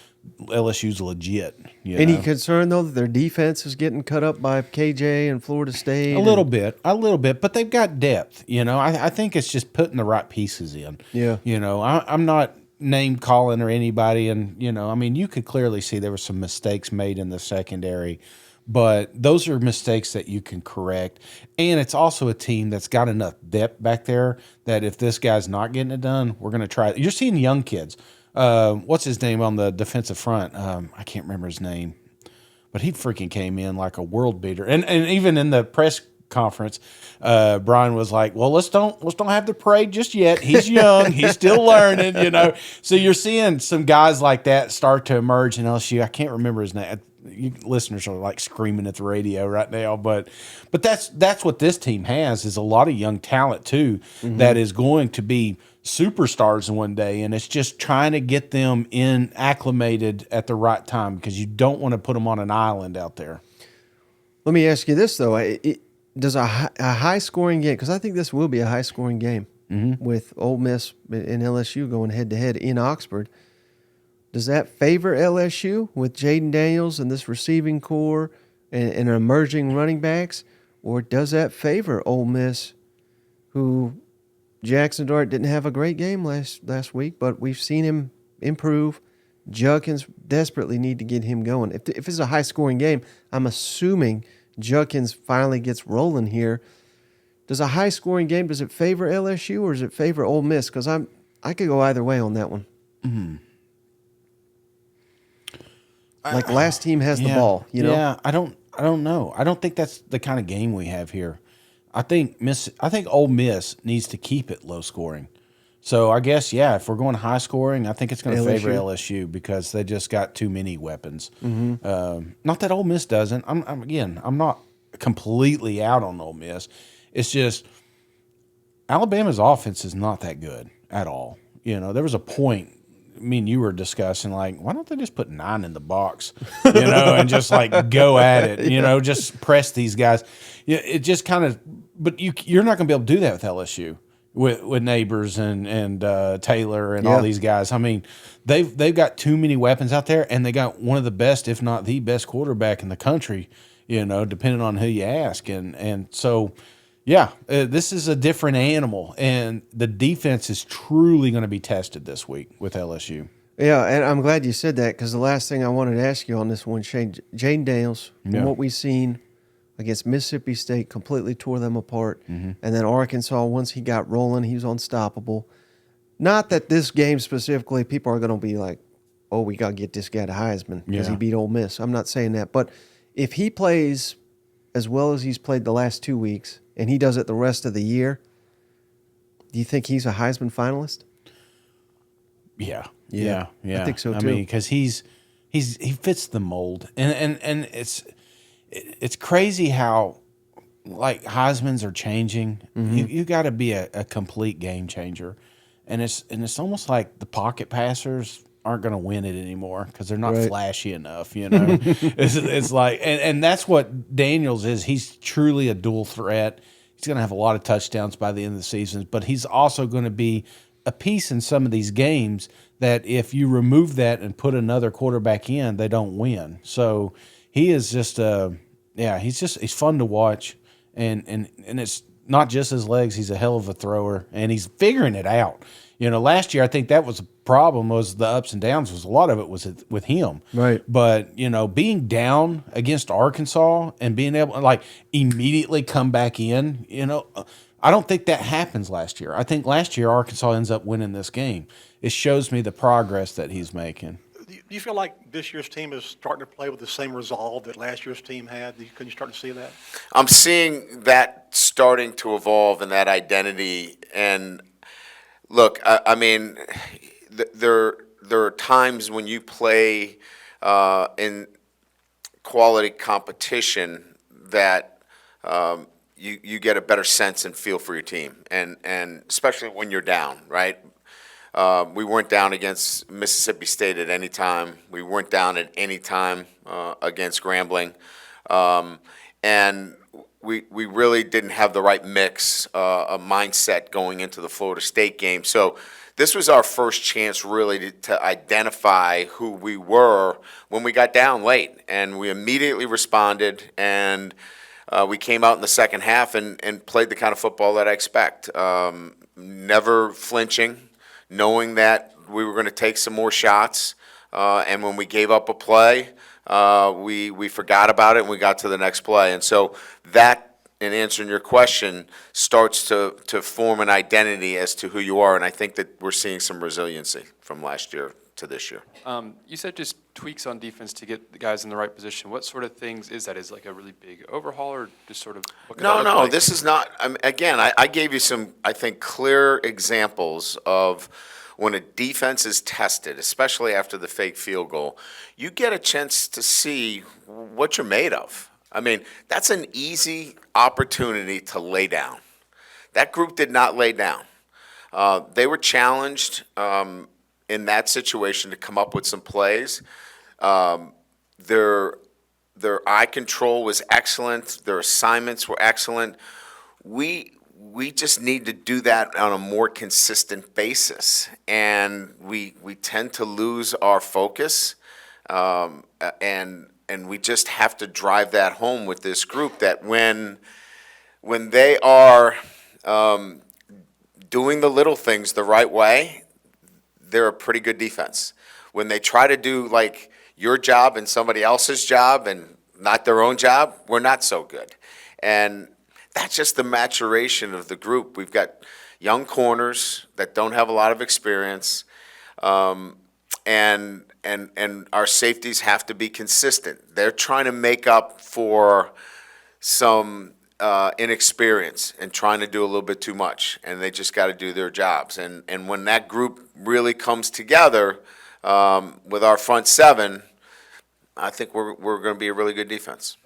LSU's legit. Any concern, though, that their defense is getting cut up by KJ and Florida State? A little bit, but they've got depth. I think it's just putting the right pieces in. Yeah. I'm not name calling or anybody, and you could clearly see there were some mistakes made in the secondary, but those are mistakes that you can correct. And it's also a team that's got enough depth back there that if this guy's not getting it done, we're going to try. You're seeing young kids. What's his name on the defensive front? I can't remember his name, but he freaking came in like a world beater. And even in the press conference, Brian was like, "Well, let's don't have the parade just yet. He's young, he's still learning, So you're seeing some guys like that start to emerge in LSU. I can't remember his name. You listeners are like screaming at the radio right now, but that's what this team has, is a lot of young talent too that is going to be superstars one day, and it's just trying to get them acclimated at the right time, because you don't want to put them on an island out there. Let me ask you this, though. Does a high-scoring game, because I think this will be a high-scoring game with Ole Miss and LSU going head-to-head in Oxford, does that favor LSU with Jaden Daniels and this receiving core and emerging running backs, or does that favor Ole Miss, who Jackson Dart didn't have a great game last week, but we've seen him improve. Judkins desperately need to get him going. If it's a high-scoring game, I'm assuming Judkins finally gets rolling here. Does a high-scoring game, does it favor LSU or does it favor Ole Miss? Because I could go either way on that one. Like last team has the ball, Yeah, I don't know. I don't think that's the kind of game we have here. I think Ole Miss needs to keep it low scoring. So I guess, if we're going high scoring, I think it's going to favor LSU because they just got too many weapons. Not that Ole Miss doesn't. I'm not completely out on Ole Miss. It's just Alabama's offense is not that good at all. There was a point me and you were discussing, like, why don't they just put 9 in the box, and just like go at it, just press these guys. It just kind of, but you're not going to be able to do that with LSU. With Neighbors and Taylor and all these guys. I mean, they've got too many weapons out there, and they got one of the best, if not the best, quarterback in the country. Depending on who you ask, and so, this is a different animal, and the defense is truly going to be tested this week with LSU. Yeah, and I'm glad you said that, because the last thing I wanted to ask you on this one, Shane, Jane Daniels, from what we've seen against Mississippi State, completely tore them apart. And then Arkansas, once he got rolling, he was unstoppable. Not that this game specifically, people are going to be like, oh, we got to get this guy to Heisman because he beat Ole Miss. I'm not saying that. But if he plays as well as he's played the last 2 weeks and he does it the rest of the year, do you think he's a Heisman finalist? Yeah. I think so too. I mean, because he fits the mold. And it's crazy how, like, Heismans are changing. You got to be a complete game changer, and it's almost like the pocket passers aren't going to win it anymore because they're not flashy enough. It's like, and that's what Daniels is. He's truly a dual threat. He's going to have a lot of touchdowns by the end of the season, but he's also going to be a piece in some of these games that if you remove that and put another quarterback in, they don't win. So he is just he's fun to watch, and it's not just his legs. He's a hell of a thrower, and he's figuring it out. Last year I think that was a problem, was the ups and downs. Was a lot of it was with him, right? But being down against Arkansas and being able to, like, immediately come back in, I don't think that happens last year. I think last year Arkansas ends up winning this game. It shows me the progress that he's making. Do you feel like this year's team is starting to play with the same resolve that last year's team had? Can you start to see that? I'm seeing that starting to evolve and that identity. And look, I mean, there are times when you play in quality competition that you get a better sense and feel for your team, and especially when you're down, right? We weren't down against Mississippi State at any time. We weren't down at any time against Grambling. And we really didn't have the right mix, a mindset going into the Florida State game. So this was our first chance really to identify who we were when we got down late. And we immediately responded, and we came out in the second half and played the kind of football that I expect. Never flinching, knowing that we were going to take some more shots, and when we gave up a play, we forgot about it and we got to the next play. And so that, in answering your question, starts to form an identity as to who you are, and I think that we're seeing some resiliency from last year to this year. You said just tweaks on defense to get the guys in the right position. What sort of things is that? Is it like a really big overhaul, or just sort of what could that look like? This is not. Again, I gave you some, I think, clear examples of when a defense is tested, especially after the fake field goal, you get a chance to see what you're made of. I mean, that's an easy opportunity to lay down. That group did not lay down. They were challenged in that situation to come up with some plays. Their eye control was excellent. Their assignments were excellent. We just need to do that on a more consistent basis, and we tend to lose our focus, and we just have to drive that home with this group, that when they are doing the little things the right way, they're a pretty good defense. When they try to do like your job and somebody else's job and not their own job, we're not so good. And that's just the maturation of the group. We've got young corners that don't have a lot of experience, and our safeties have to be consistent. They're trying to make up for some inexperience and trying to do a little bit too much, and they just got to do their jobs. And when that group really comes together with our front seven, I think we're going to be a really good defense.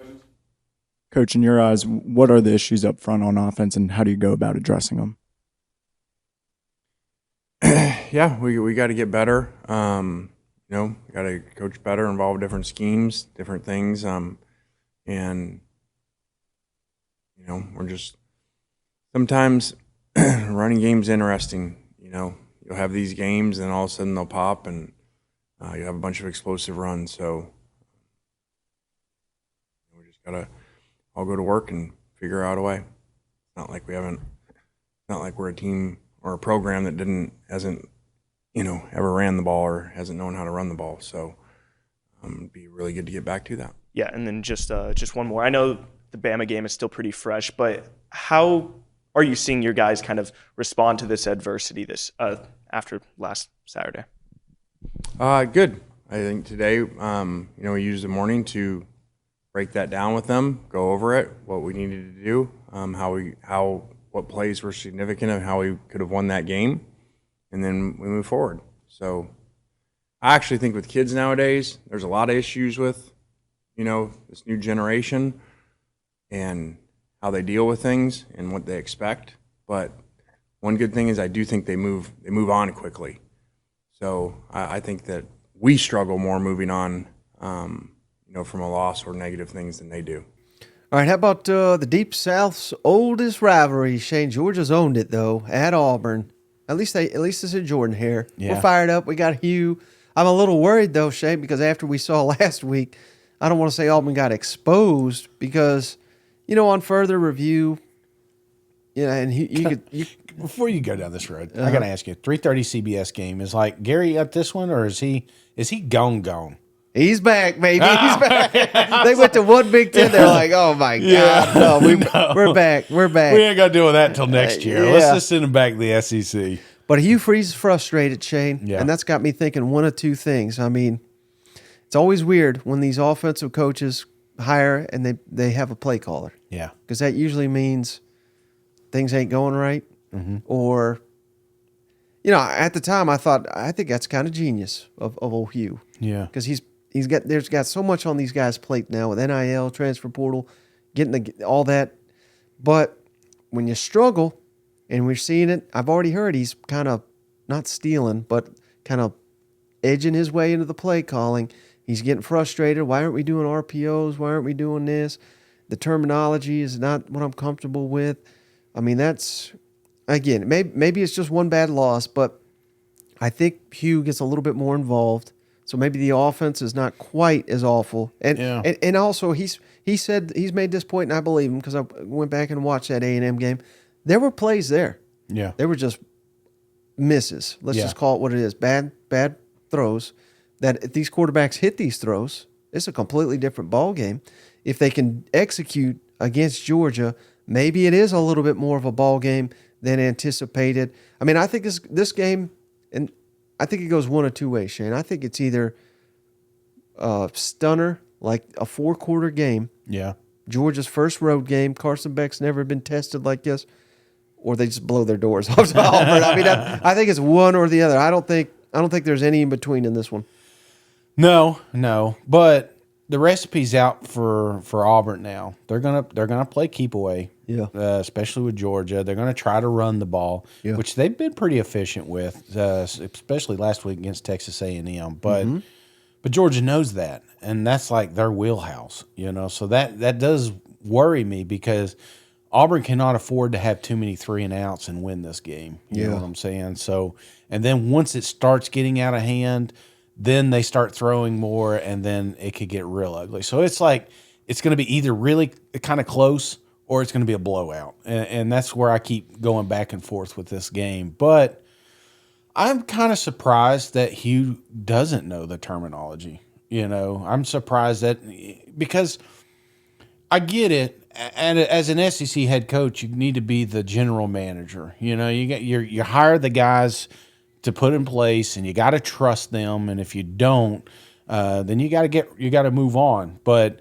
Coach, in your eyes, what are the issues up front on offense, and how do you go about addressing them? yeah, we got to get better. You know, got to coach better, involve different schemes, different things. And you know, we're just sometimes running games interesting. You know, you'll have these games, and all of a sudden they'll pop, and you have a bunch of explosive runs. So we just gotta all go to work and figure out a way. It's not like we haven't. It's not like we're a team or a program that hasn't, you know, ever ran the ball or hasn't known how to run the ball. So it'd be really good to get back to that. Yeah, and then just one more. I know the Bama game is still pretty fresh, but how are you seeing your guys kind of respond to this adversity after last Saturday? Good. I think today, you know, we used the morning to break that down with them, go over it, what we needed to do, what plays were significant and how we could have won that game, and then we move forward. So I actually think with kids nowadays, there's a lot of issues with, you know, this new generation and how they deal with things and what they expect. But one good thing is I do think they move on quickly. So I think that we struggle more moving on, you know, from a loss or negative things than they do. All right, how about the Deep South's oldest rivalry? Shane, Georgia's owned it though at Auburn. At least it's in Jordan here. Yeah. We're fired up. We got Hugh. I'm a little worried though, Shane, because after we saw last week, I don't want to say Auburn got exposed because, you know, on further review, you know, and you could before you go down this road, I got to ask you: 3:30 CBS game is like Gary at this one, or is he gone? He's back, baby. He's back. They went to one Big Ten. They're like, oh, my God. No, we're back. We're back. We ain't got to deal with that until next year. Yeah. Let's just send him back to the SEC. But Hugh Freeze is frustrated, Shane. Yeah. And that's got me thinking one of two things. I mean, it's always weird when these offensive coaches hire and they have a play caller. Yeah. Because that usually means things ain't going right. Mm-hmm. Or, you know, at the time I think that's kind of genius of old Hugh. Yeah. Because there's got so much on these guys' plate now with NIL, transfer portal, getting all that. But when you struggle, and we're seeing it, I've already heard he's kind of not stealing, but kind of edging his way into the play calling. He's getting frustrated. Why aren't we doing RPOs? Why aren't we doing this? The terminology is not what I'm comfortable with. I mean, that's, again, maybe it's just one bad loss, but I think Hugh gets a little bit more involved. So maybe the offense is not quite as awful. And also he said he's made this point, and I believe him because I went back and watched that A&M game. There were plays there. Yeah. They were just misses. Let's just call it what it is. Bad throws. That if these quarterbacks hit these throws, it's a completely different ball game. If they can execute against Georgia, maybe it is a little bit more of a ball game than anticipated. I mean, I think this game, and I think it goes one of two ways, Shane. I think it's either a stunner, like a 4-quarter game. Yeah. Georgia's first road game. Carson Beck's never been tested like this. Or they just blow their doors off to Auburn. I mean, I think it's one or the other. I don't think there's any in between in this one. No. But the recipe's out for Auburn now. They're gonna play keep away. Yeah. Especially with Georgia, they're gonna try to run the ball, which they've been pretty efficient with, especially last week against Texas A&M. But Georgia knows that, and that's like their wheelhouse. You know, so that does worry me because Auburn cannot afford to have too many 3-and-outs and win this game. You know what I'm saying? So, and then once it starts getting out of hand, then they start throwing more, and then it could get real ugly. So it's like it's going to be either really kind of close or it's going to be a blowout. And that's where I keep going back and forth with this game. But I'm kind of surprised that Hugh doesn't know the terminology. You know, I'm surprised that because I get it. And as an SEC head coach, you need to be the general manager. You know, you hire the guys to put in place, and you got to trust them. And if you don't, then you got to move on. But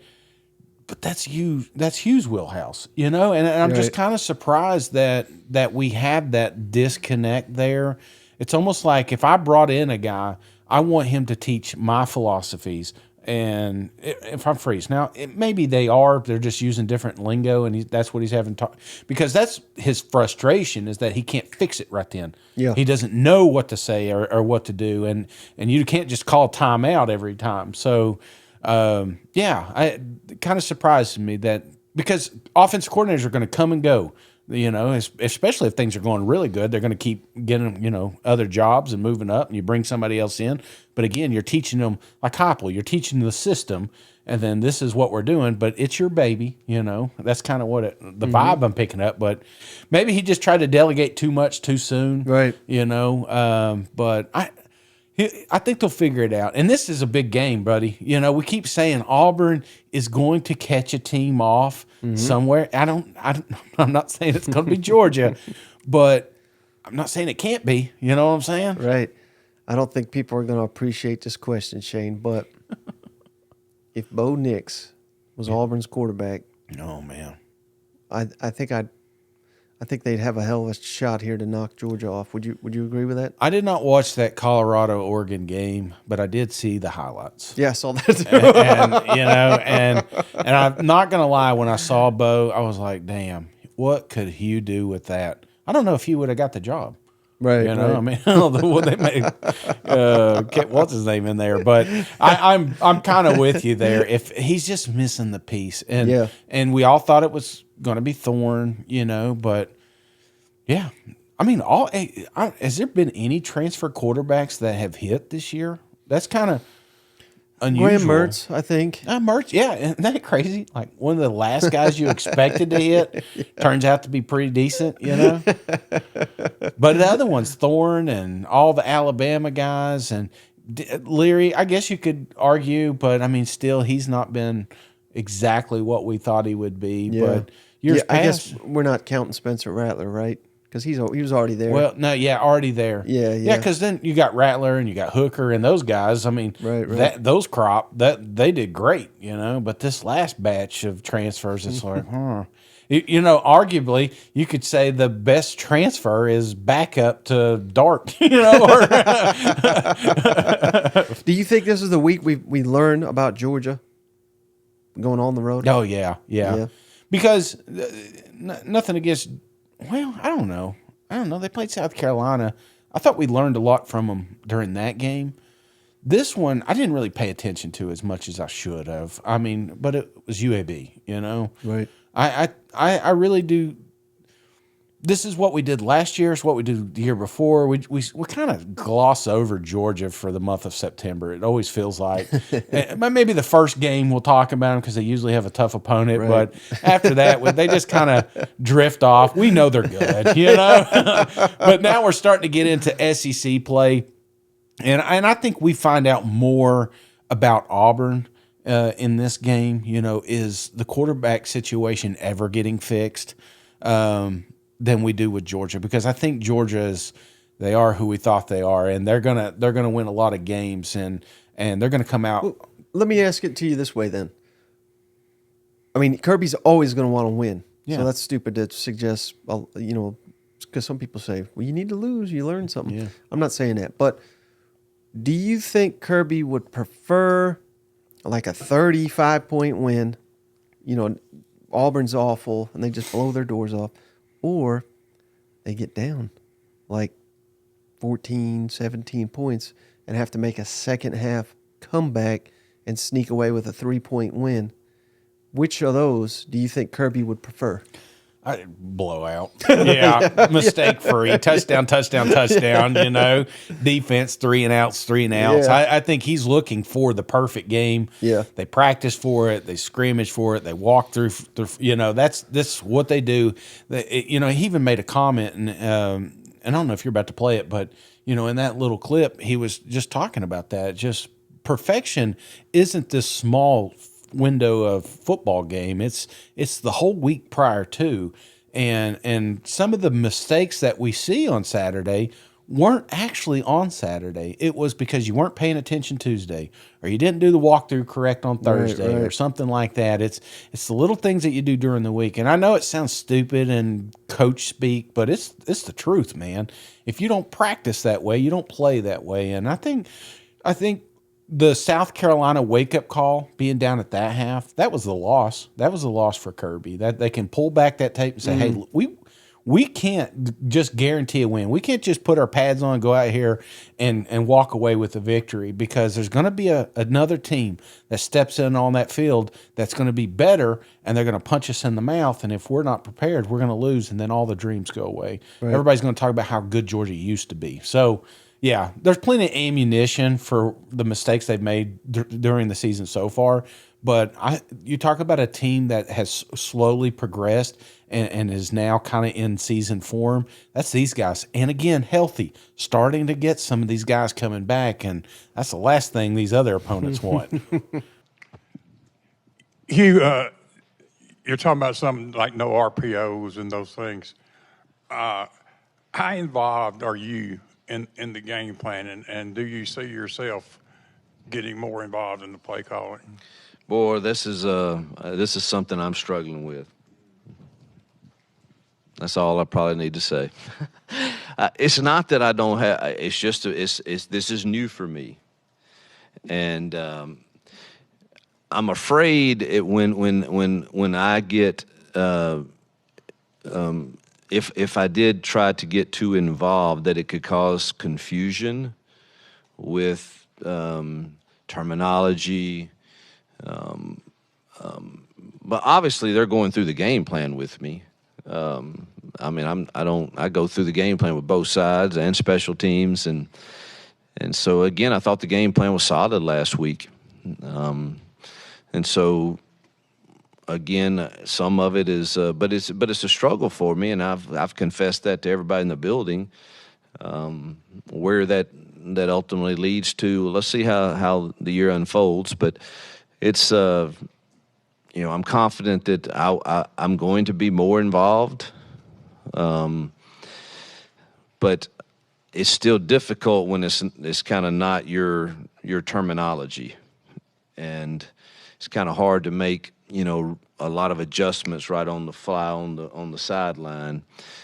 that's Hugh's wheelhouse, you know. And I'm just kind of surprised that we have that disconnect there. It's almost like if I brought in a guy, I want him to teach my philosophies And if I'm freeze now, maybe they're just using different lingo, and that's what he's having to, because that's his frustration, is that he can't fix it right then. Yeah. He doesn't know what to say or what to do, and you can't just call timeout every time. So, it kind of surprises me that, because offensive coordinators are going to come and go. Especially if things are going really good, they're going to keep getting, other jobs and moving up, and you bring somebody else in. But again, you're teaching them, like Heupel, you're teaching the system, and then this is what we're doing, but it's your baby, That's kind of what the vibe I'm picking up. But maybe he just tried to delegate too much too soon. Right. But I think they'll figure it out. And this is a big game, buddy. We keep saying Auburn is going to catch a team off somewhere. I'm not saying it's going to be Georgia, but I'm not saying it can't be. You know what I'm saying? Right. I don't think people are going to appreciate this question, Shane, but if Bo Nix was Auburn's quarterback, oh man, I think they'd have a hell of a shot here to knock Georgia off. Would you agree with that? I did not watch that Colorado-Oregon game, but I did see the highlights. Yeah, I saw that too. and I'm not gonna lie, when I saw Bo, I was like, damn, what could Hugh do with that? I don't know if Hugh would have got the job. Right. I mean, I don't know what they made. What's his name in there? But I'm kind of with you there. If he's just missing the piece, and we all thought it was going to be Thorne, but yeah, I mean, has there been any transfer quarterbacks that have hit this year? That's kind of unusual. Graham Mertz, I think. Mertz, yeah, isn't that crazy? Like one of the last guys you expected to hit turns out to be pretty decent, But the other ones, Thorne and all the Alabama guys and Leary, I guess you could argue, but I mean, still, he's not been exactly what we thought he would be. Yeah. But years past, I guess we're not counting Spencer Rattler, right? Because he was already there. Well, no, yeah, already there. Yeah. Because then you got Rattler and you got Hooker and those guys. I mean, right. Those crop they did great, But this last batch of transfers, it's like, arguably you could say the best transfer is backup to Dart. Do you think this is the week we learn about Georgia going on the road? Oh yeah. Because nothing against. Well, I don't know. They played South Carolina. I thought we learned a lot from them during that game. This one, I didn't really pay attention to as much as I should have. I mean, but it was UAB, Right. I really do. This is what we did last year. It's what we did the year before. We kind of gloss over Georgia for the month of September. It always feels like. Maybe the first game we'll talk about them because they usually have a tough opponent. Right. But after that, they just kind of drift off. We know they're good, But now we're starting to get into SEC play. And I think we find out more about Auburn in this game, is the quarterback situation ever getting fixed? Than we do with Georgia, because I think Georgia they are who we thought they are, and they're gonna win a lot of games, and they're gonna come out. Well, let me ask it to you this way then. I mean, Kirby's always going to want to win, so that's stupid to suggest. Because some people say, "Well, you need to lose, you learn something." Yeah. I'm not saying that, but do you think Kirby would prefer like a 35-point win? Auburn's awful, and they just blow their doors off. Or they get down like 14, 17 points and have to make a second half comeback and sneak away with a 3-point win. Which of those do you think Kirby would prefer? Blowout. Yeah. Mistake free. Touchdown. Defense, 3 and outs. Yeah. I think he's looking for the perfect game. Yeah. They practice for it. They scrimmage for it. They walk through that's what they do. He even made a comment, and I don't know if you're about to play it, but, in that little clip, he was just talking about that. Just perfection isn't this small window of football game. It's the whole week prior to, and some of the mistakes that we see on Saturday weren't actually on Saturday. It was because you weren't paying attention Tuesday, or you didn't do the walkthrough correct on Thursday, right. or something like that. It's the little things that you do during the week. And I know it sounds stupid and coach speak, but it's the truth, man. If you don't practice that way, you don't play that way. And I think the South Carolina wake-up call being down at that half, that was the loss. That was a loss for Kirby. That they can pull back that tape and say, hey, we can't just guarantee a win. We can't just put our pads on, go out here, and walk away with a victory, because there's going to be another team that steps in on that field that's going to be better, and they're going to punch us in the mouth. And if we're not prepared, we're going to lose, and then all the dreams go away. Right. Everybody's going to talk about how good Georgia used to be. So, yeah, there's plenty of ammunition for the mistakes they've made during the season so far. But you talk about a team that has slowly progressed and is now kind of in season form. That's these guys. And again, healthy, starting to get some of these guys coming back. And that's the last thing these other opponents want. You're talking about something like no RPOs and those things. How involved are you in the game plan, and do you see yourself getting more involved in the play calling? Boy, this is something I'm struggling with. That's all I probably need to say. It's not that I don't have. It's just this is new for me, and I'm afraid when I get if I did try to get too involved, that it could cause confusion with terminology. But obviously, they're going through the game plan with me. I mean, I go through the game plan with both sides and special teams, and so again, I thought the game plan was solid last week, and so. Again, some of it is, but it's a struggle for me, and I've confessed that to everybody in the building. Where that ultimately leads to, let's see how the year unfolds. But it's, I'm confident that I'm going to be more involved. But it's still difficult when it's kind of not your terminology, and it's kind of hard to make a lot of adjustments right on the fly on the sideline.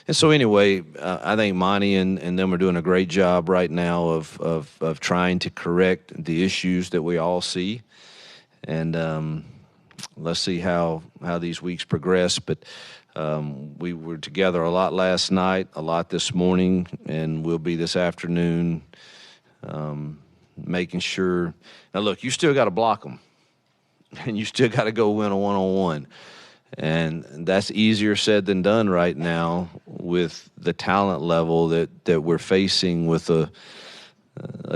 And so anyway, I think Monty and them are doing a great job right now of trying to correct the issues that we all see. And let's see how these weeks progress. But we were together a lot last night, a lot this morning, and we'll be this afternoon, making sure. Now, look, you still got to block them. And you still got to go win a one-on-one. And that's easier said than done right now with the talent level that we're facing with a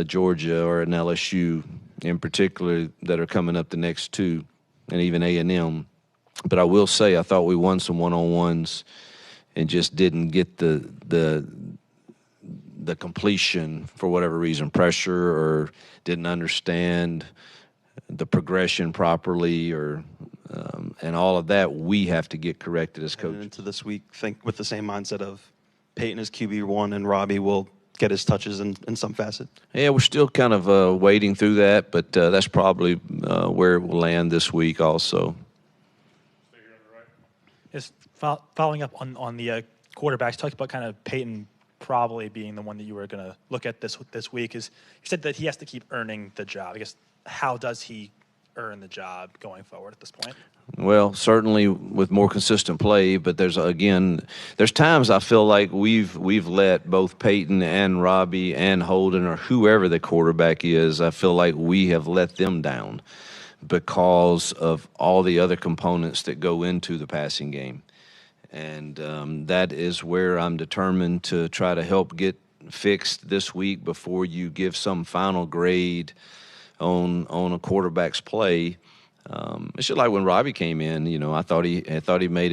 Georgia or an LSU in particular that are coming up the next two, and even A&M. But I will say I thought we won some one-on-ones and just didn't get the completion for whatever reason, pressure, or didn't understand the progression properly, or and all of that we have to get corrected as coaches. Into this week, think with the same mindset of Peyton is QB1 and Robbie will get his touches in some facet. Yeah, we're still kind of wading through that, but that's probably where it will land this week also. Just following up on the quarterbacks, talked about kind of Peyton probably being the one that you were going to look at this week. Is you said that he has to keep earning the job. I guess, how does he earn the job going forward at this point? Well, certainly with more consistent play, but there's times I feel like we've let both Peyton and Robbie and Holden or whoever the quarterback is, I feel like we have let them down because of all the other components that go into the passing game. And that is where I'm determined to try to help get fixed this week before you give some final grade on a quarterback's play. It's just like when Robbie came in. I thought he made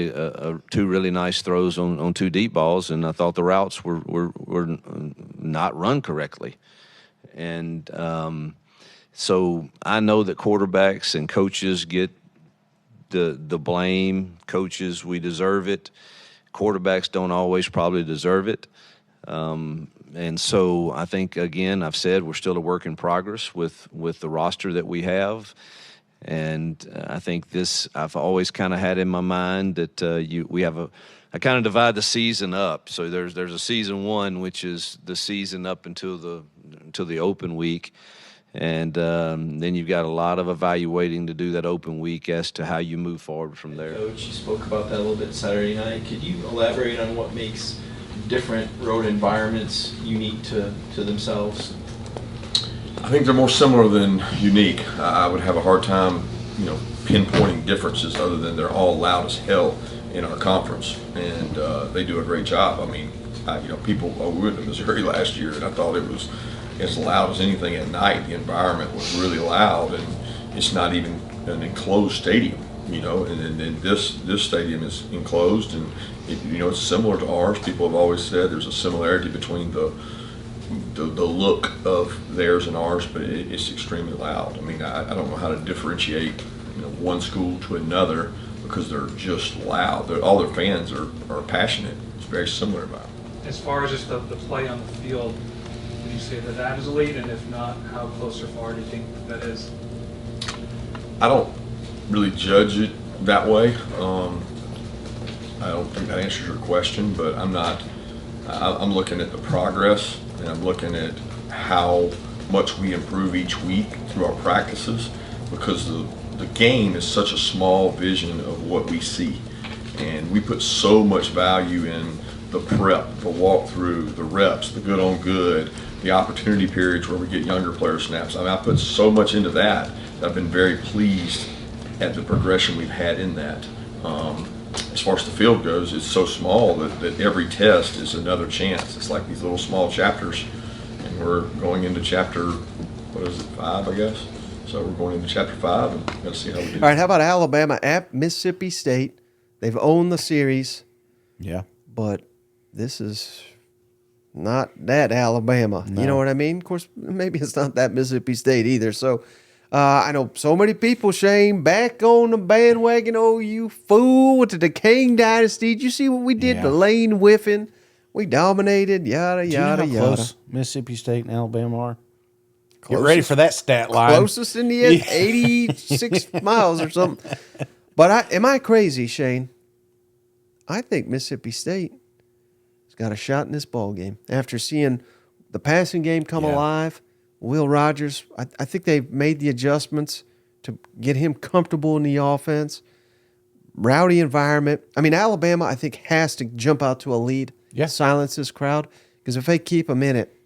two really nice throws on two deep balls, and I thought the routes were not run correctly. And so I know that quarterbacks and coaches get the blame. Coaches, we deserve it. Quarterbacks don't always probably deserve it. And so I think, again, I've said we're still a work in progress with the roster that we have. And I think I've always kind of had in my mind that I kind of divide the season up. So there's a season one, which is the season up until the open week. And then you've got a lot of evaluating to do that open week as to how you move forward from there. Coach, you spoke about that a little bit Saturday night. Could you elaborate on what makes different road environments unique to themselves? I think they're more similar than unique. I would have a hard time, pinpointing differences other than they're all loud as hell in our conference, and they do a great job. I mean, we went to Missouri last year, and I thought it was as loud as anything at night. The environment was really loud, and it's not even an enclosed stadium, and then this stadium is enclosed, and it's similar to ours. People have always said there's a similarity between the look of theirs and ours, but it's extremely loud. I mean, I don't know how to differentiate one school to another because they're just loud. All their fans are passionate. It's very similar about it. As far as just the play on the field, would you say that is elite? And if not, how close or far do you think that is? I don't really judge it that way. I don't think that answers your question, but I'm looking at the progress, and I'm looking at how much we improve each week through our practices, because the game is such a small vision of what we see, and we put so much value in the prep, the walkthrough, the reps, the good on good, the opportunity periods where we get younger player snaps. I mean, I put so much into that I've been very pleased at the progression we've had in that. As far as the field goes, it's so small that every test is another chance. It's like these little small chapters, and we're going into chapter, 5, I guess? So we're going into chapter 5, and we're going to see how we do. All right, how about Alabama at Mississippi State? They've owned the series. Yeah. But this is not that Alabama. No. You know what I mean? Of course, maybe it's not that Mississippi State either. So I know so many people, Shane, back on the bandwagon. Oh, you fool with the decaying dynasty. Did you see what we did to Lane Whiffen? We dominated, yada, Do you know yada, how yada. close Mississippi State and Alabama are? Get ready for that stat line. Closest in the end, 86 miles or something. But am I crazy, Shane? I think Mississippi State has got a shot in this ball game. After seeing the passing game come alive, Will Rogers, I think they've made the adjustments to get him comfortable in the offense. Rowdy environment. I mean, Alabama, I think, has to jump out to a lead, silence this crowd, because if they keep them in it,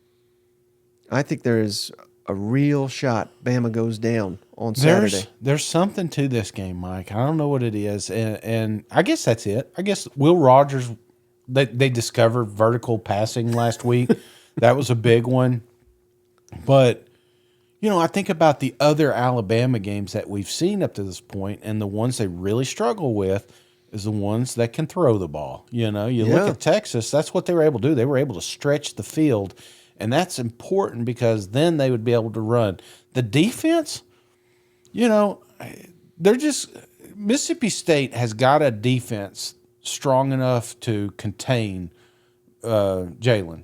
I think there is a real shot Bama goes down on Saturday. There's something to this game, Mike. I don't know what it is, and I guess that's it. I guess Will Rogers, they discovered vertical passing last week. That was a big one. But, I think about the other Alabama games that we've seen up to this point, and the ones they really struggle with is the ones that can throw the ball. You look at Texas, that's what they were able to do. They were able to stretch the field, and that's important because then they would be able to run. The defense, they're just – Mississippi State has got a defense strong enough to contain Jalen.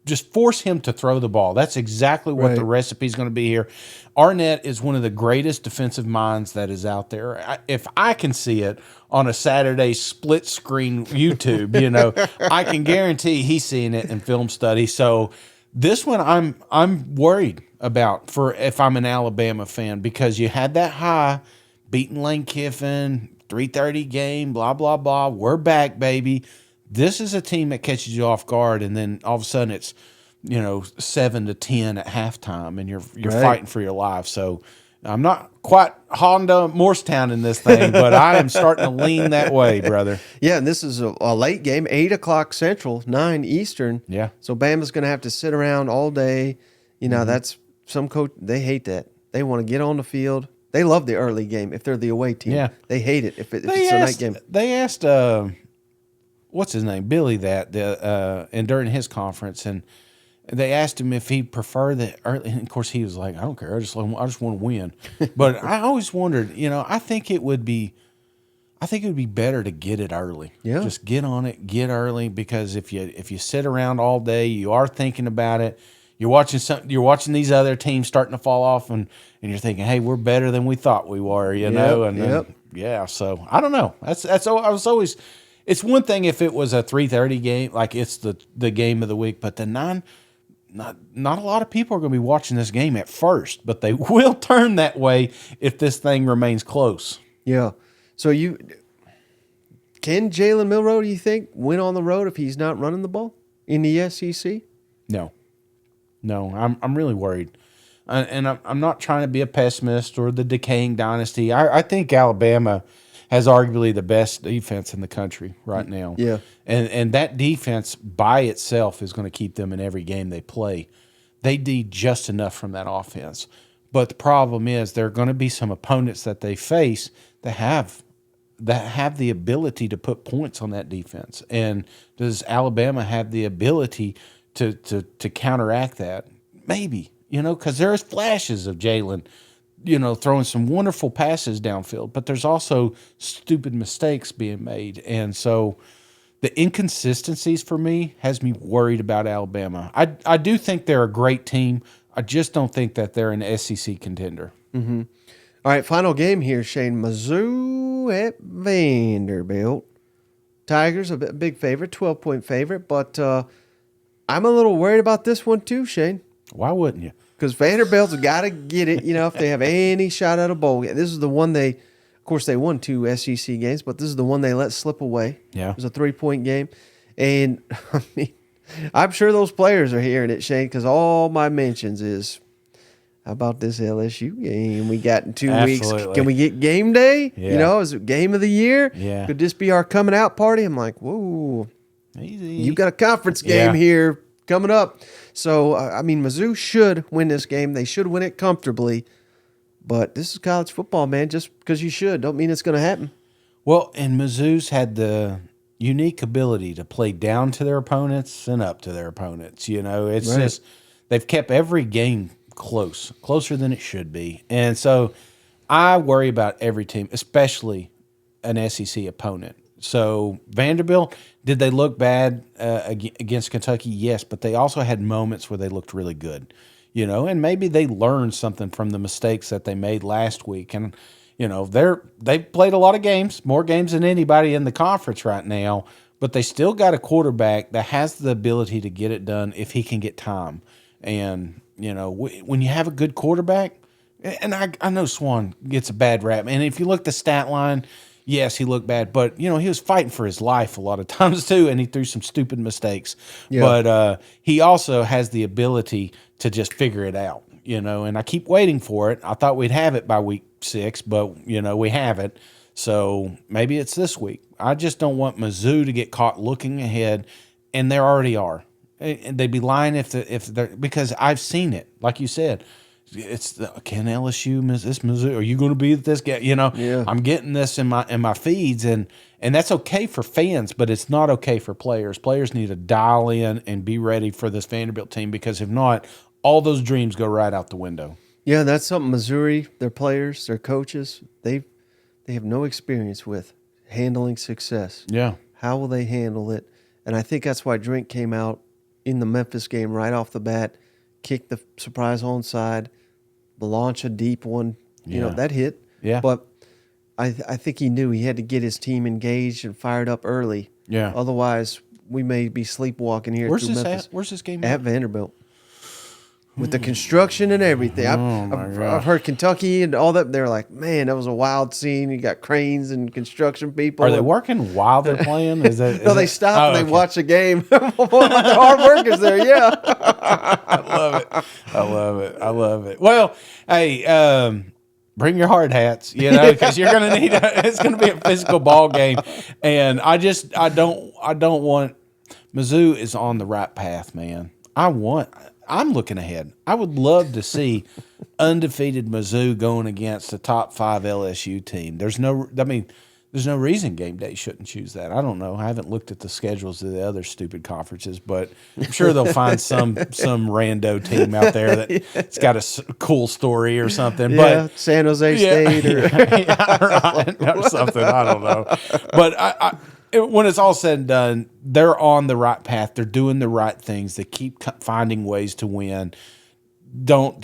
Just force him to throw the ball. That's exactly what the recipe is going to be here. Arnett is one of the greatest defensive minds that is out there. If I can see it on a Saturday split screen YouTube, I can guarantee he's seeing it in film study. So this one I'm worried about for if I'm an Alabama fan, because you had that high beating Lane Kiffin, 3:30 game, blah, blah, blah. We're back, baby. This is a team that catches you off guard, and then all of a sudden it's 7-10 at halftime, and you're fighting for your life. So I'm not quite Honda Morristown in this thing, but I am starting to lean that way, brother. Yeah, and this is a late game, 8 o'clock Central, 9 Eastern. Yeah. So Bama's going to have to sit around all day. That's some coach, they hate that. They want to get on the field. They love the early game if they're the away team. Yeah. They hate it if it's a night game. They asked what's his name, Billy, and during his conference, and they asked him if he'd prefer the early. And of course, he was like, "I don't care. I just want to win." But I always wondered, I think it would be better to get it early. Yeah, just get on it, get early, because if you sit around all day, you are thinking about it. You're watching these other teams starting to fall off, and you're thinking, "Hey, we're better than we thought we were," So I don't know. I was always. It's one thing if it was a 3:30 game, like it's the game of the week, but the 9 not a lot of people are going to be watching this game at first, but they will turn that way if this thing remains close. Yeah. So can Jalen Milroe, do you think, win on the road if he's not running the ball in the SEC? No, I'm really worried, and I'm not trying to be a pessimist or the decaying dynasty. I think Alabama has arguably the best defense in the country right now. Yeah. And that defense by itself is going to keep them in every game they play. They need just enough from that offense. But the problem is there are going to be some opponents that they face that have the ability to put points on that defense. And does Alabama have the ability to counteract that? Maybe, because there's flashes of Jalen throwing some wonderful passes downfield, but there's also stupid mistakes being made. And so the inconsistencies for me has me worried about Alabama. I do think they're a great team. I just don't think that they're an SEC contender. Mm-hmm. All right, final game here, Shane. Mizzou at Vanderbilt. Tigers, a big favorite, 12-point favorite, but I'm a little worried about this one too, Shane. Why wouldn't you? Because Vanderbilt's got to get it, if they have any shot at a bowl game. This is the one of course, they won 2 SEC games, but this is the one they let slip away. Yeah. It was a 3-point game. And, I'm sure those players are hearing it, Shane, because all my mentions is about this LSU game we got in 2 weeks. Can we get game day? Yeah. Is it game of the year? Yeah. Could this be our coming out party? I'm like, whoa. Easy. You got a conference game here coming up. So, Mizzou should win this game. They should win it comfortably. But this is college football, man. Just because you should don't mean it's going to happen. Well, and Mizzou's had the unique ability to play down to their opponents and up to their opponents. It's just they've kept every game closer than it should be. And so I worry about every team, especially an SEC opponent. So Vanderbilt, did they look bad against Kentucky? Yes, but they also had moments where they looked really good, and maybe they learned something from the mistakes that they made last week. And, they've played a lot of games, more games than anybody in the conference right now, but they still got a quarterback that has the ability to get it done if he can get time. And, when you have a good quarterback, and I know Swan gets a bad rap, and if you look at the stat line, yes, he looked bad, but, he was fighting for his life a lot of times too, and he threw some stupid mistakes. Yeah. But he also has the ability to just figure it out, and I keep waiting for it. I thought we'd have it by week 6, but, we haven't. So maybe it's this week. I just don't want Mizzou to get caught looking ahead, and they already are. And they'd be lying if they're because I've seen it. Like you said, can LSU is this Mizzou? Are you going to be this guy? I'm getting this in my feeds, and that's okay for fans, but it's not okay for players. Players need to dial in and be ready for this Vanderbilt team, because if not, all those dreams go right out the window. Yeah, that's something Missouri, their players, their coaches, they have no experience with handling success. Yeah. How will they handle it? And I think that's why Drink came out in the Memphis game right off the bat, kicked the surprise onside, launch a deep one. That hit. Yeah. But I think he knew he had to get his team engaged and fired up early. Yeah. Otherwise, we may be sleepwalking here through Memphis. Where's this game at Vanderbilt. With the construction and everything. I've heard Kentucky and all that. They're like, man, that was a wild scene. You got cranes and construction people. Are they working while they're playing? Is they stop and they watch the game. The hard workers there, yeah. I love it. Well, hey, bring your hard hats, because you're going to need it's going to be a physical ball game. And I don't want Mizzou is on the right path, man. I'm looking ahead. I would love to see undefeated Mizzou going against a top 5 LSU team. There's no reason game day shouldn't choose that. I don't know. I haven't looked at the schedules of the other stupid conferences, but I'm sure they'll find some rando team out there that's got a cool story or something. Yeah, but San Jose State or something. I don't know. But when it's all said and done, they're on the right path. They're doing the right things. They keep finding ways to win. Don't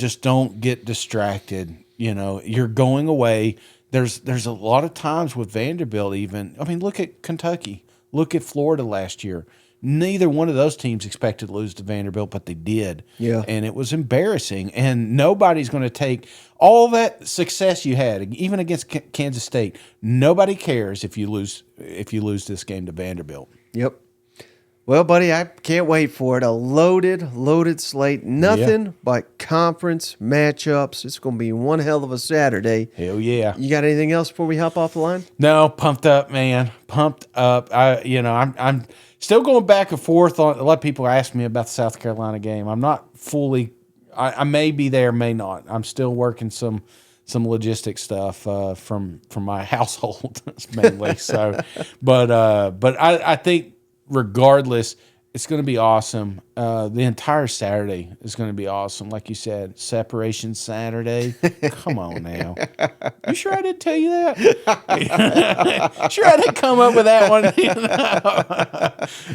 get distracted. You're going away. There's a lot of times with Vanderbilt even. Look at Kentucky. Look at Florida last year. neither one of those teams expected to lose to Vanderbilt, but they did. Yeah. And it was embarrassing. And nobody's going to take all that success you had, even against Kansas State. Nobody cares if you lose this game to Vanderbilt. Yep. Well, buddy, I can't wait for it. A loaded slate. Nothing but conference matchups. It's going to be one hell of a Saturday. Hell yeah. You got anything else before we hop off the line? No, pumped up, man. Pumped up. I'm still going back and forth on. A lot of people ask me about the South Carolina game. I'm not fully. I may be there, may not. I'm still working some logistic stuff from my household mainly. So, but I think. Regardless, it's going to be awesome. The entire Saturday is going to be awesome. Like you said, Separation Saturday. Come on now. You sure I didn't tell you that? Sure I didn't come up with that one?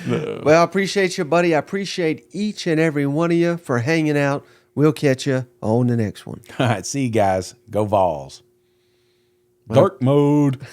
No. Well, I appreciate you, buddy. I appreciate each and every one of you for hanging out. We'll catch you on the next one. All right, see you guys. Go Vols. Dark mode.